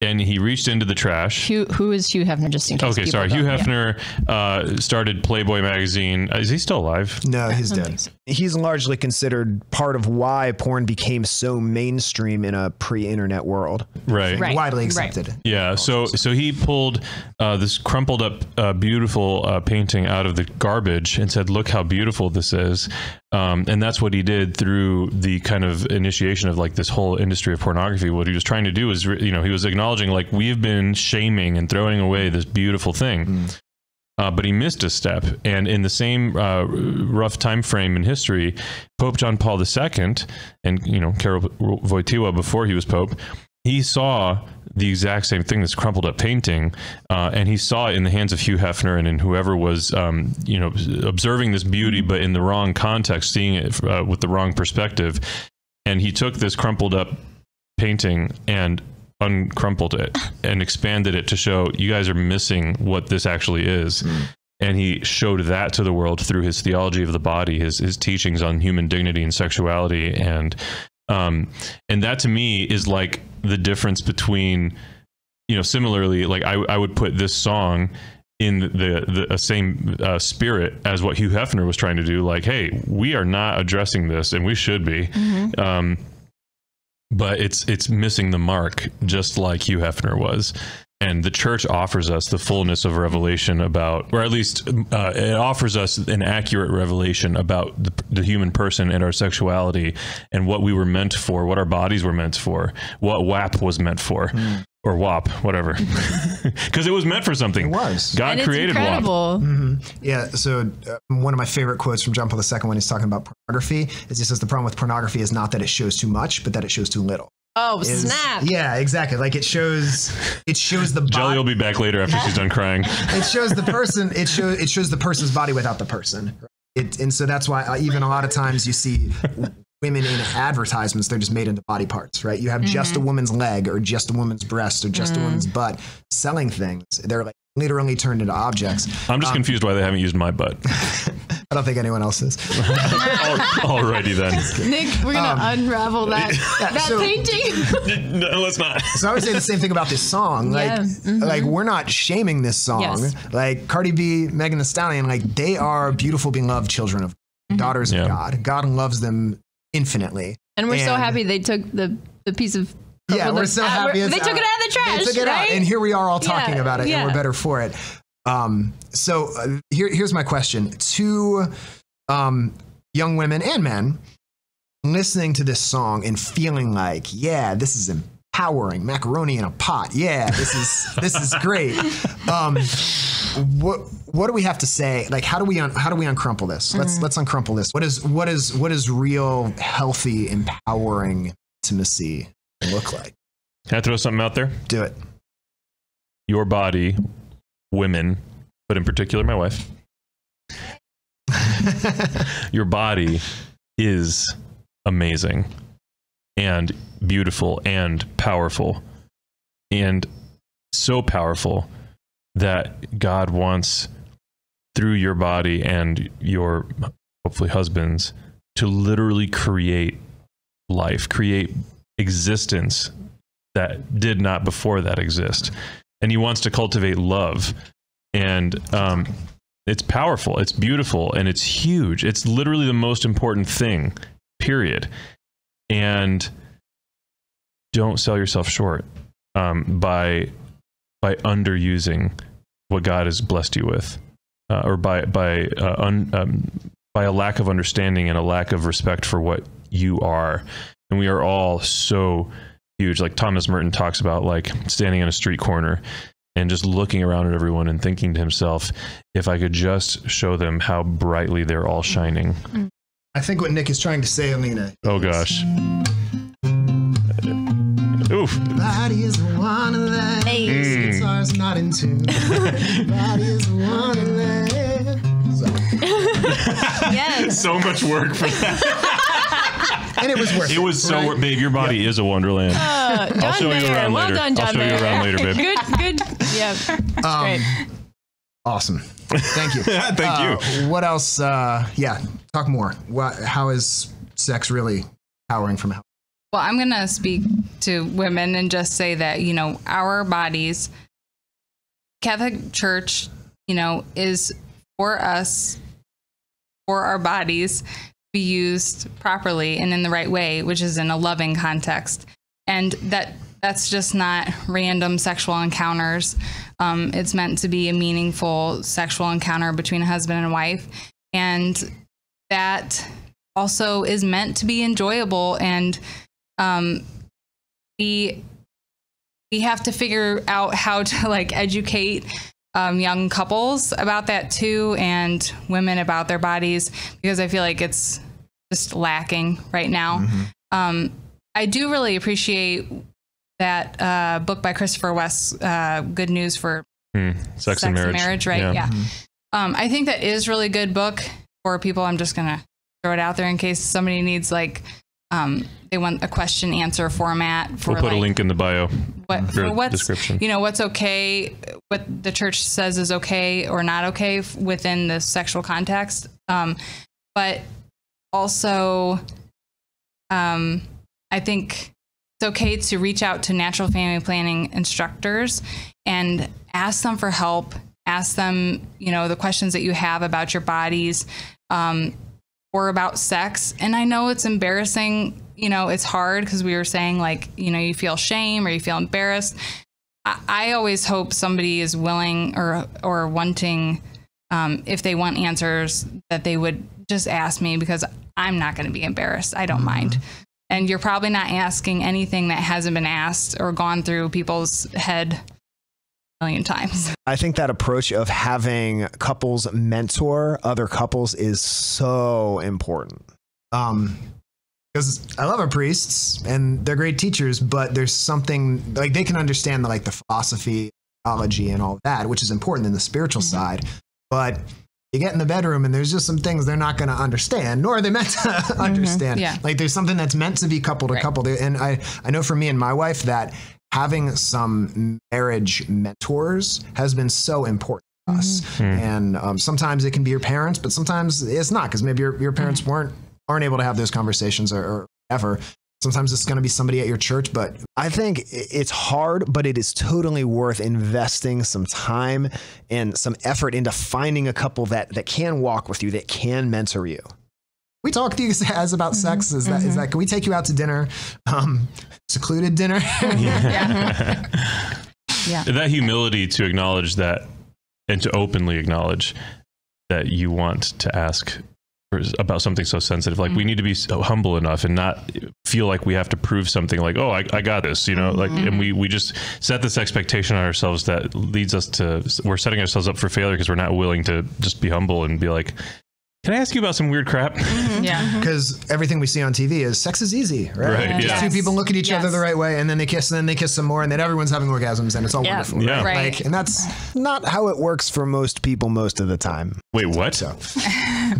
and he reached into the trash. Who is Hugh Hefner? Just in case. Okay, sorry. Hugh Hefner started Playboy magazine. Is he still alive? No, he's dead. He's largely considered part of why porn became so mainstream in a pre-internet world. Right. Widely accepted. Right. Yeah. So he pulled this crumpled up, beautiful painting out of the garbage and said, "Look how beautiful this is." And that's what he did through the kind of initiation of like this whole industry of pornography. What he was trying to do is, he was acknowledging like we've been shaming and throwing away this beautiful thing. But he missed a step. And in the same rough time frame in history, Pope John Paul II and, Karol Wojtyła before he was Pope, he saw the exact same thing, this crumpled up painting, and he saw it in the hands of Hugh Hefner and in whoever was, observing this beauty, but in the wrong context, seeing it with the wrong perspective. And he took this crumpled up painting and uncrumpled it and expanded it to show you guys are missing what this actually is. And he showed that to the world through his theology of the body, his teachings on human dignity and sexuality. And that to me is like the difference between, similarly, like I would put this song in the same spirit as what Hugh Hefner was trying to do. Like, hey, we are not addressing this, and we should be. But it's missing the mark, just like Hugh Hefner was. And the church offers us the fullness of revelation about, or at least it offers us an accurate revelation about the human person and our sexuality and what we were meant for, what our bodies were meant for, what WAP was meant for. Or WAP, whatever. Because it was meant for something. It was. God created incredible. WAP. Yeah, so one of my favorite quotes from John Paul II when he's talking about pornography is he says the problem with pornography is not that it shows too much, but that it shows too little. Oh, snap. Yeah, exactly. Like it shows the body. Jelly will be back later after she's done crying. It shows the person, it shows the person's body without the person. And so that's why even a lot of times you see women in advertisements, they're just made into body parts, right? You have just a woman's leg or just a woman's breast or just a woman's butt selling things. They're like literally turned into objects. I'm just confused why they haven't used my butt. I don't think anyone else is. Alrighty then. Nick, we're going to unravel that painting. No, let's not. So I would say the same thing about this song. Like, like we're not shaming this song. Yes. Like Cardi B, Megan Thee Stallion, like they are beautiful, beloved children of daughters of God. God loves them infinitely. And we're so happy they took the piece of we're so happy they took it out of the trash. They took it out, and here we are all talking about it, and we're better for it. So here's my question to young women and men listening to this song and feeling like, yeah, this is empowering, macaroni in a pot. Yeah, this is great. What do we have to say? Like, how do we uncrumple this? Let's uncrumple this. What is real, healthy, empowering intimacy look like? Can I throw something out there? Do it. Your body, women, but in particular my wife. Your body is amazing and beautiful and powerful, and so powerful that God wants, through your body and your hopefully husbands, to literally create life, create existence that did not before that exist. And he wants to cultivate love. And it's powerful, it's beautiful, and it's huge. It's literally the most important thing, period. And don't sell yourself short by underusing what God has blessed you with, or by a lack of understanding and a lack of respect for what you are. And we are all so huge. Like Thomas Merton talks about, like standing on a street corner and just looking around at everyone and thinking to himself, if I could just show them how brightly they're all shining. I think what Nick is trying to say, Alina. Oh gosh. Oof. Body is a wonderland. Guitar's not in tune. Body is a wonderland. Yes. So much work for that. And it was worth it. It was so worth, babe, your body is a wonderland. I'll show you around later. Well done, John I'll show you around later, babe. Good. Yeah. Great. Awesome. Thank you. Thank you. What else? Talk more. How is sex really powering from hell? Well, I'm going to speak to women and just say that, our bodies, Catholic Church, is for us, for our bodies, to be used properly and in the right way, which is in a loving context. And that's just not random sexual encounters. It's meant to be a meaningful sexual encounter between a husband and a wife. And that also is meant to be enjoyable. And we have to figure out how to educate young couples about that too, and women about their bodies, because I feel like it's just lacking right now. I do really appreciate that book by Christopher West, Good News for Sex and Marriage, right? Yeah. I think that is really good book for people. I'm just gonna throw it out there in case somebody needs they want a question answer format for. We'll put a link in the bio. What's description. What's okay, what the church says is okay or not okay within the sexual context. But also, I think it's okay to reach out to natural family planning instructors and ask them for help. Ask them, the questions that you have about your bodies, or about sex. And I know it's embarrassing, it's hard because we were saying you feel shame or you feel embarrassed. I always hope somebody is willing or wanting, if they want answers, that they would just ask me, because I'm not going to be embarrassed. I don't mind. And you're probably not asking anything that hasn't been asked or gone through people's head a million times. I think that approach of having couples mentor other couples is so important. Because I love our priests and they're great teachers, but there's something they can understand the philosophy, theology, and all that, which is important in the spiritual side. But you get in the bedroom and there's just some things they're not going to understand, nor are they meant to understand. Yeah. There's something that's meant to be couple to couple. And I know for me and my wife that having some marriage mentors has been so important. us. And sometimes it can be your parents, but sometimes it's not, because maybe your parents aren't able to have those conversations or ever. Sometimes it's going to be somebody at your church, but I think it's hard, but it is totally worth investing some time and some effort into finding a couple that can walk with you, that can mentor you. We talk to you guys about sex. Is that, can we take you out to dinner? Secluded dinner? Yeah. That humility to acknowledge that and to openly acknowledge that you want to ask about something so sensitive. Like we need to be so humble enough and not feel like we have to prove something like, oh, I got this, you know, like, and we just set this expectation on ourselves that leads us to, we're setting ourselves up for failure because we're not willing to just be humble and be like, can I ask you about some weird crap? Yeah. Because everything we see on TV is sex is easy, right? Right, Just two people look at each other the right way, and then they kiss some more, and then everyone's having orgasms, and it's all wonderful. Yeah. Right? Like, and that's not how it works for most people most of the time. Wait, what? So.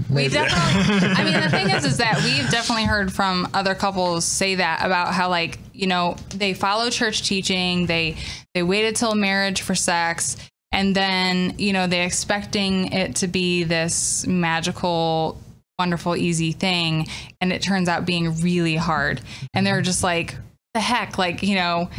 We definitely, I mean, the thing is that we've definitely heard from other couples say that about how, like, you know, they follow church teaching, they waited till marriage for sex, and then, you know, they're expecting it to be this magical, wonderful, easy thing. And it turns out being really hard. And they're just like, the heck, like, you know,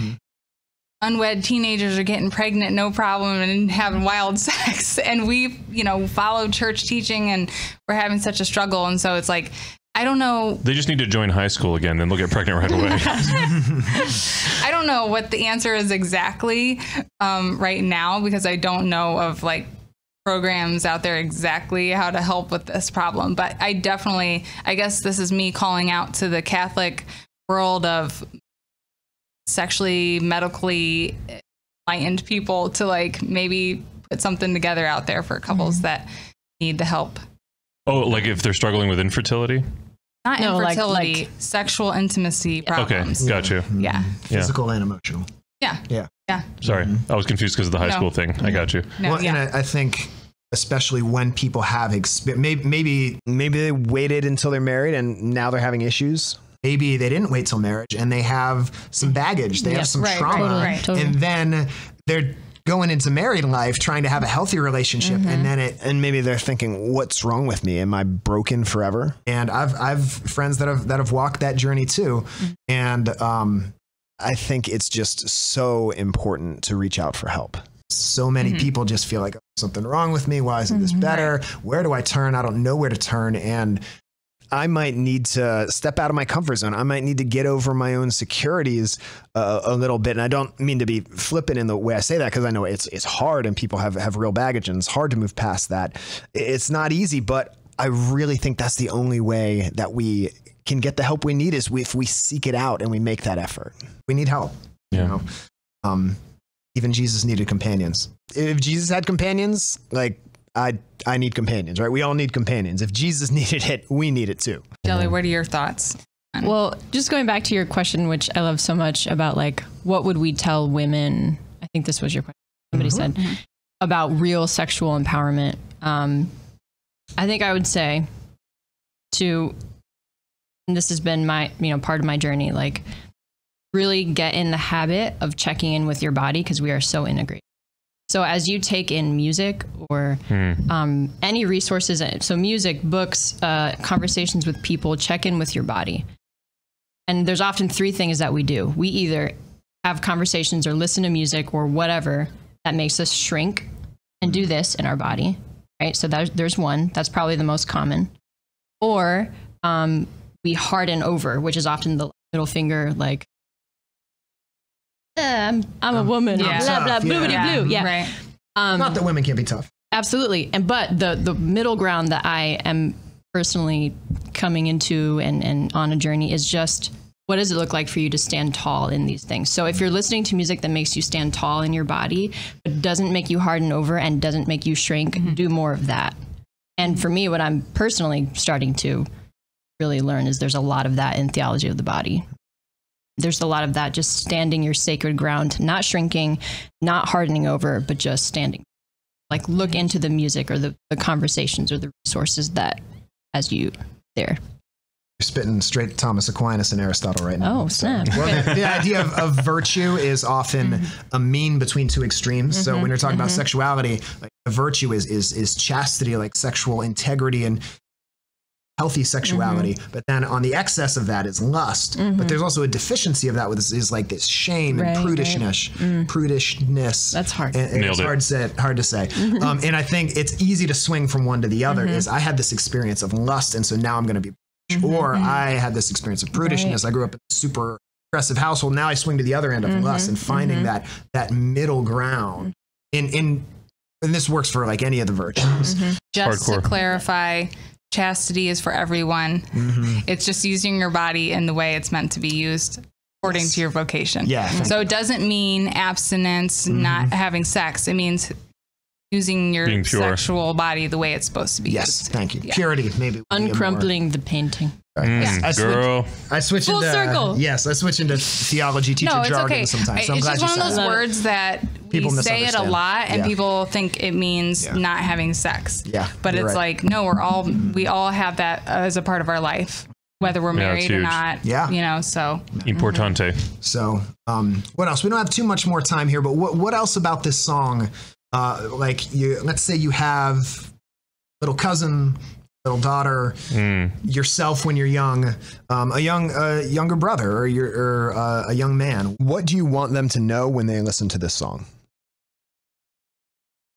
unwed teenagers are getting pregnant, no problem, and having wild sex. And we, you know, followed church teaching and we're having such a struggle. And so it's like, I don't know. They just need to join high school again, then they'll get pregnant right away. I don't know what the answer is exactly right now, because I don't know of like programs out there exactly how to help with this problem. But I definitely, I guess this is me calling out to the Catholic world of sexually, medically enlightened people to like maybe put something together out there for couples that need the help. Oh, like if they're struggling with infertility? Not No, infertility, like sexual intimacy problems. Okay, got you. Yeah. Physical and emotional. Yeah. Yeah. Yeah. Sorry, I was confused because of the high school thing. I got you. No, Well, yeah. and I think especially when people have maybe they waited until they're married and now they're having issues. Maybe they didn't wait till marriage and they have some baggage. They have some trauma, Totally. and then they're going into married life trying to have a healthy relationship, and then and maybe they're thinking, what's wrong with me? Am I broken forever? And I've friends that have walked that journey too, and I think it's just so important to reach out for help. So many people just feel like, oh, something wrong with me. Why isn't this better? Where do I turn? I don't know where to turn. And I might need to step out of my comfort zone. I might need to get over my own insecurities a little bit. And I don't mean to be flippant in the way I say that, because I know it's hard and people have real baggage and it's hard to move past that. It's not easy, but I really think that's the only way that we can get the help we need is if we seek it out and we make that effort. We need help. Yeah. You know? Even Jesus needed companions. If Jesus had companions, like I need companions, right? We all need companions. If Jesus needed it, we need it too. Jelly, what are your thoughts? Well, just going back to your question, which I love so much, about like, what would we tell women? I think this was your question. Somebody said about real sexual empowerment. I think I would say and this has been my, part of my journey, like really get in the habit of checking in with your body, because we are so integrated. So as you take in music or any resources, so music, books, conversations with people, check in with your body. And there's often three things that we do. We either have conversations or listen to music or whatever that makes us shrink and do this in our body, right? So there's one. That's probably the most common. Or we harden over, which is often the middle finger, like, I'm a woman, blah, blah, bloobity blue. Yeah. Right. Not that women can't be tough. Absolutely. But the middle ground that I am personally coming into and on a journey is just, what does it look like for you to stand tall in these things? So if you're listening to music that makes you stand tall in your body, but doesn't make you harden over and doesn't make you shrink, do more of that. And for me, what I'm personally starting to really learn is there's a lot of that in theology of the body. There's a lot of that, just standing your sacred ground, not shrinking, not hardening over, but just standing. Like look into the music or the conversations or the resources that has you there. spitting straight Thomas Aquinas and Aristotle right now. Oh, snap. Well, the idea of virtue is often a mean between two extremes. So when you're talking about sexuality, like the virtue is chastity, like sexual integrity and healthy sexuality. But then on the excess of that is lust. But there's also a deficiency of that, which is like this shame and prudishness. That's hard. And it's hard to say. And I think it's easy to swing from one to the other. Is I had this experience of lust, and so now I'm going to be or I had this experience of prudishness. I grew up in a super aggressive household. Now I swing to the other end of lust and finding that middle ground. And this works for like any of the virtues. Just to clarify, chastity is for everyone. It's just using your body in the way it's meant to be used according to your vocation. So it doesn't mean abstinence, not having sex. It means using your sexual body the way it's supposed to be used. Thank you. Purity, maybe. Uncrumpling the painting. I switch Full into circle. Yes, I switch into theology teacher jargon sometimes. So I'm it's glad just you one of said those that. words that People we say it a misunderstand. lot, and people think it means not having sex. But it's like, no, we all have that as a part of our life, whether we're married or not. You know, so importante. So, what else? We don't have too much more time here, but what else about this song? Let's say you have little cousin, little daughter, yourself when you're young, a younger brother, or a young man. What do you want them to know when they listen to this song?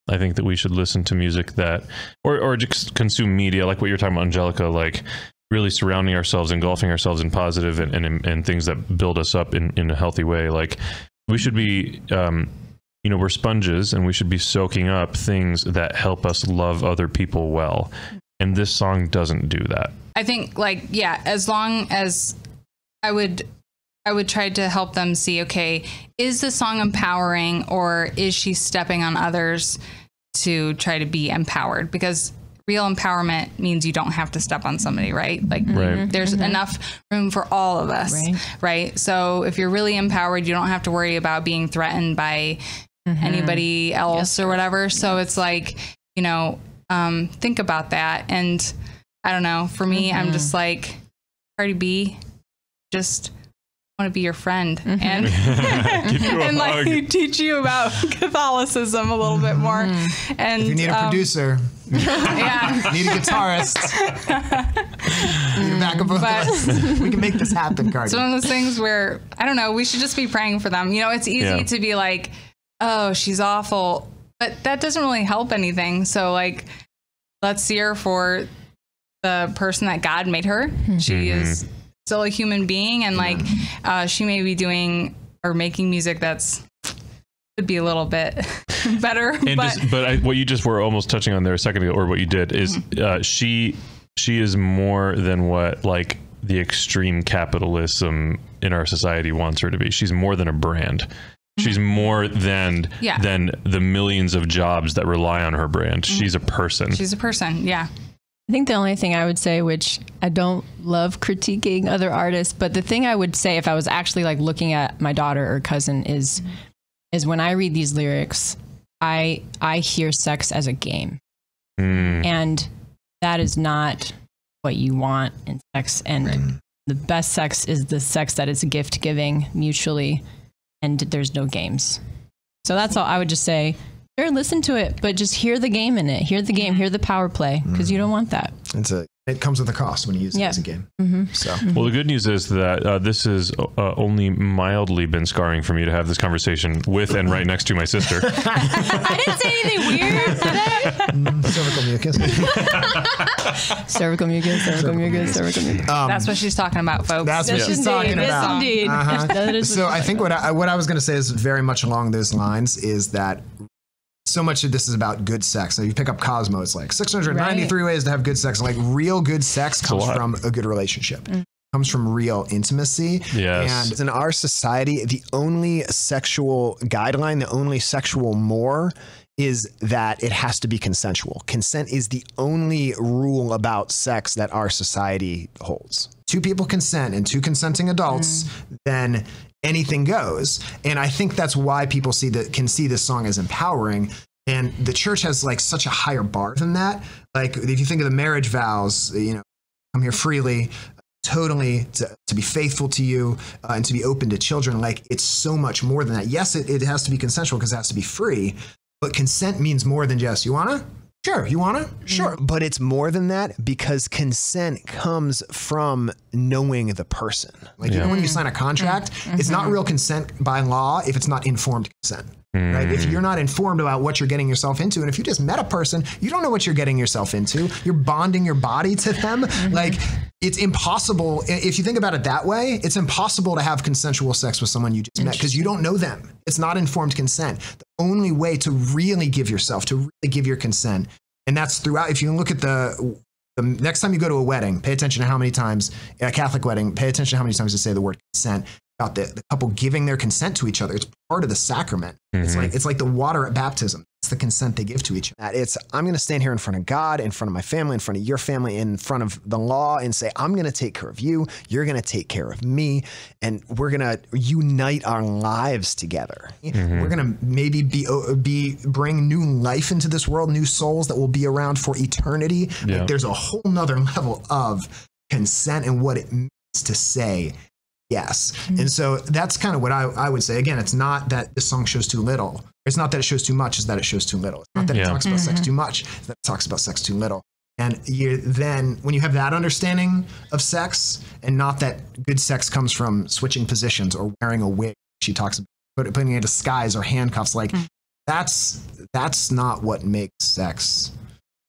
I think that we should listen to music that, or just consume media, like what you're talking about, Angelica, like really surrounding ourselves, engulfing ourselves in positive and things that build us up in a healthy way. Like we should be, we're sponges, and we should be soaking up things that help us love other people well. And this song doesn't do that. I think as long as I would try to help them see, okay, is the song empowering, or is she stepping on others to try to be empowered? Because real empowerment means you don't have to step on somebody, right? Like there's enough room for all of us, right? So if you're really empowered, you don't have to worry about being threatened by anybody else or whatever. So it's like, think about that. And I don't know, for me, I'm just like, Cardi B, just want to be your friend and and like teach you about Catholicism a little bit more. And if you need a producer, need a guitarist, need a backup vocalist, we can make this happen, Cardi. It's one of those things where, I don't know, we should just be praying for them. It's easy to be like, oh, she's awful, but that doesn't really help anything. So like, let's see her for the person that God made her. She is still a human being, and like she may be doing or making music that's could be a little bit better. And what you just were almost touching on there a second ago, or what you did, is she is more than what like the extreme capitalism in our society wants her to be. She's more than a brand. She's more than the millions of jobs that rely on her brand. She's a person. She's a person. Yeah. I think the only thing I would say, which I don't love critiquing other artists, but the thing I would say if I was actually like looking at my daughter or cousin is when I read these lyrics, I hear sex as a game. And that is not what you want in sex. And the best sex is the sex that is gift giving mutually, and there's no games. So that's all I would just say. Sure, listen to it, but just hear the game in it. Hear the game, hear the power play, because you don't want that. It comes with a cost when you use it as a game. So, well, the good news is that this has only mildly been scarring for me to have this conversation with and right next to my sister. I didn't say anything weird. Cervical mucus. Cervical mucus, cervical mucus, cervical mucus. That's what she's talking about, folks. That's what she's talking about. Yes, indeed. So I think what I was going to say is very much along those lines, is that so much of this is about good sex. So you pick up Cosmo, it's like 693 ways to have good sex. Like real good sex comes from a good relationship. Comes from real intimacy. Yes. And in our society, the only sexual guideline, the only sexual more is that it has to be consensual. Consent is the only rule about sex that our society holds. Two people consent, and two consenting adults, then anything goes. And I think that's why people can see this song as empowering. And the church has like such a higher bar than that. Like if you think of the marriage vows, come here freely, totally to be faithful to you and to be open to children. Like, it's so much more than that. Yes, it has to be consensual because it has to be free, but consent means more than just, you wanna? Sure. You wanna? Sure. But it's more than that, because consent comes from knowing the person. Like, even when you sign a contract, it's not real consent by law if it's not informed consent. Right? If you're not informed about what you're getting yourself into, and if you just met a person, you don't know what you're getting yourself into, you're bonding your body to them. Like, it's impossible. If you think about it that way, it's impossible to have consensual sex with someone you just met because you don't know them. It's not informed consent. The only way to really give yourself, to really give your consent, and that's throughout. If you look at the next time you go to a wedding, pay attention to how many times, a Catholic wedding, pay attention to how many times they say the word consent, about the couple giving their consent to each other. It's part of the sacrament. It's like the water at baptism. It's the consent they give to each other. I'm going to stand here in front of God, in front of my family, in front of your family, in front of the law, and say, I'm going to take care of you. You're going to take care of me. And we're going to unite our lives together. We're going to maybe bring new life into this world, new souls that will be around for eternity. Yeah. Like, there's a whole nother level of consent and what it means to say yes. And so that's kind of what I would say. Again, it's not that this song shows too little. It's not that it shows too much, it's that it shows too little. It's not that it talks about sex too much, it's that it talks about sex too little. And then when you have that understanding of sex, and not that good sex comes from switching positions or wearing a wig, she talks about putting a disguise or handcuffs, like that's not what makes sex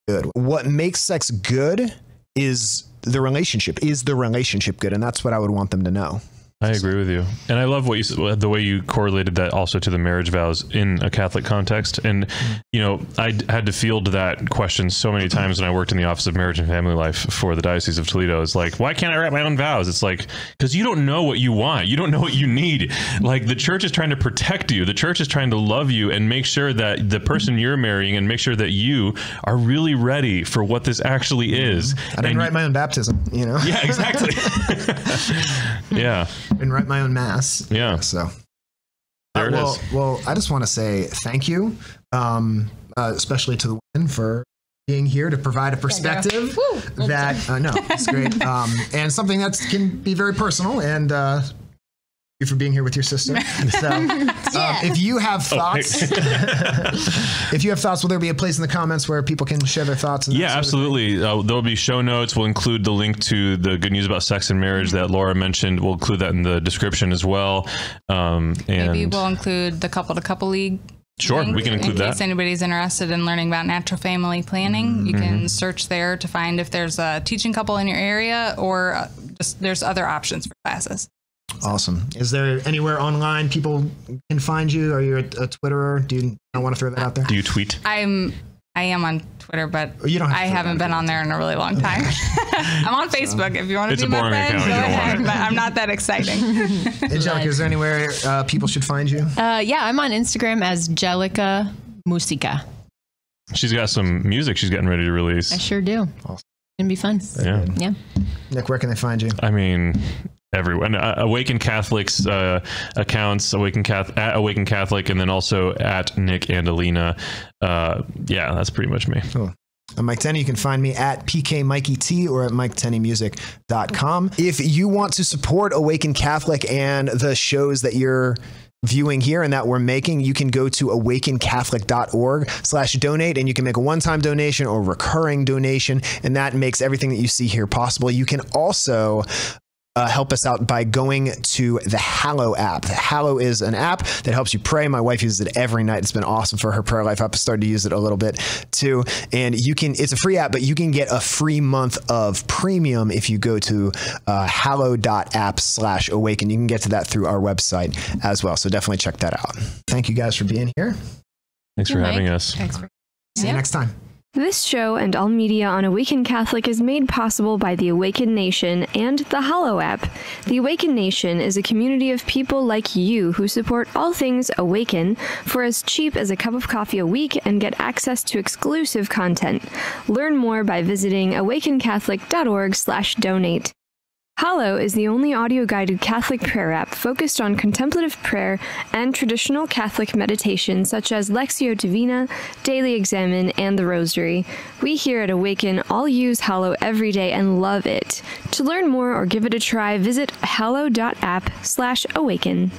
good. What makes sex good is the relationship. Is the relationship good? And that's what I would want them to know. I agree with you. And I love what you said, the way you correlated that also to the marriage vows in a Catholic context. And, you know, I had to field that question so many times when I worked in the Office of Marriage and Family Life for the Diocese of Toledo. It's like, why can't I write my own vows? It's like, because you don't know what you want. You don't know what you need. Like, the church is trying to protect you. The church is trying to love you and make sure that the person you're marrying, and make sure that you are really ready for what this actually is. I didn't write my own baptism, you know? Yeah, exactly. Yeah. And write my own mass. Yeah. So there it is. Well, I just want to say thank you, especially to the women for being here to provide a perspective that no, it's great, and something that can be very personal. And thank you for being here with your sister. So, if you have thoughts, will there be a place in the comments where people can share their thoughts? Yeah, absolutely. There'll be show notes. We'll include the link to the Good News About Sex and Marriage that Laura mentioned. We'll include that in the description as well. And maybe we'll include the Couple to Couple League. Sure, we can include that. In case anybody's interested in learning about natural family planning, you can search there to find if there's a teaching couple in your area, or just there's other options for classes. Awesome. Is there anywhere online people can find you? Are you a Twitterer? Do you want to throw that out there? Do you tweet? I am on Twitter, but you don't have I haven't been on there in a really long time. I'm on Facebook if you want to be my friend. Go ahead, but I'm not that exciting. Angelica, is there anywhere people should find you? Yeah, I'm on Instagram as Angelica Musica. She's got some music she's getting ready to release. I sure do. Awesome. It'll be fun. Yeah. Nick, where can they find you? I mean, everyone. Awaken Catholic's accounts, at Awaken Catholic, and then also at Nick and Alina. Yeah, that's pretty much me. Cool. I'm Mike Tenney. You can find me at PKMikeyT or at MikeTenneyMusic.com. If you want to support Awaken Catholic and the shows that you're viewing here and that we're making, you can go to awakencatholic.org/donate, and you can make a one-time donation or recurring donation, and that makes everything that you see here possible. You can also help us out by going to the Hallow app. The Hallow is an app that helps you pray. My wife uses it every night. It's been awesome for her prayer life. I've started to use it a little bit too. And it's a free app, but you can get a free month of premium if you go to hallow.app/awaken. You can get to that through our website as well. So definitely check that out. Thank you guys for being here. Thanks for having us. See you next time. This show and all media on Awaken Catholic is made possible by the Awaken Nation and the Hallow app. The Awaken Nation is a community of people like you who support all things Awaken for as cheap as a cup of coffee a week and get access to exclusive content. Learn more by visiting awakencatholic.org/donate. Hallow is the only audio-guided Catholic prayer app focused on contemplative prayer and traditional Catholic meditation such as Lectio Divina, Daily Examen, and the Rosary. We here at Awaken all use Hallow every day and love it. To learn more or give it a try, visit hallow.app/awaken.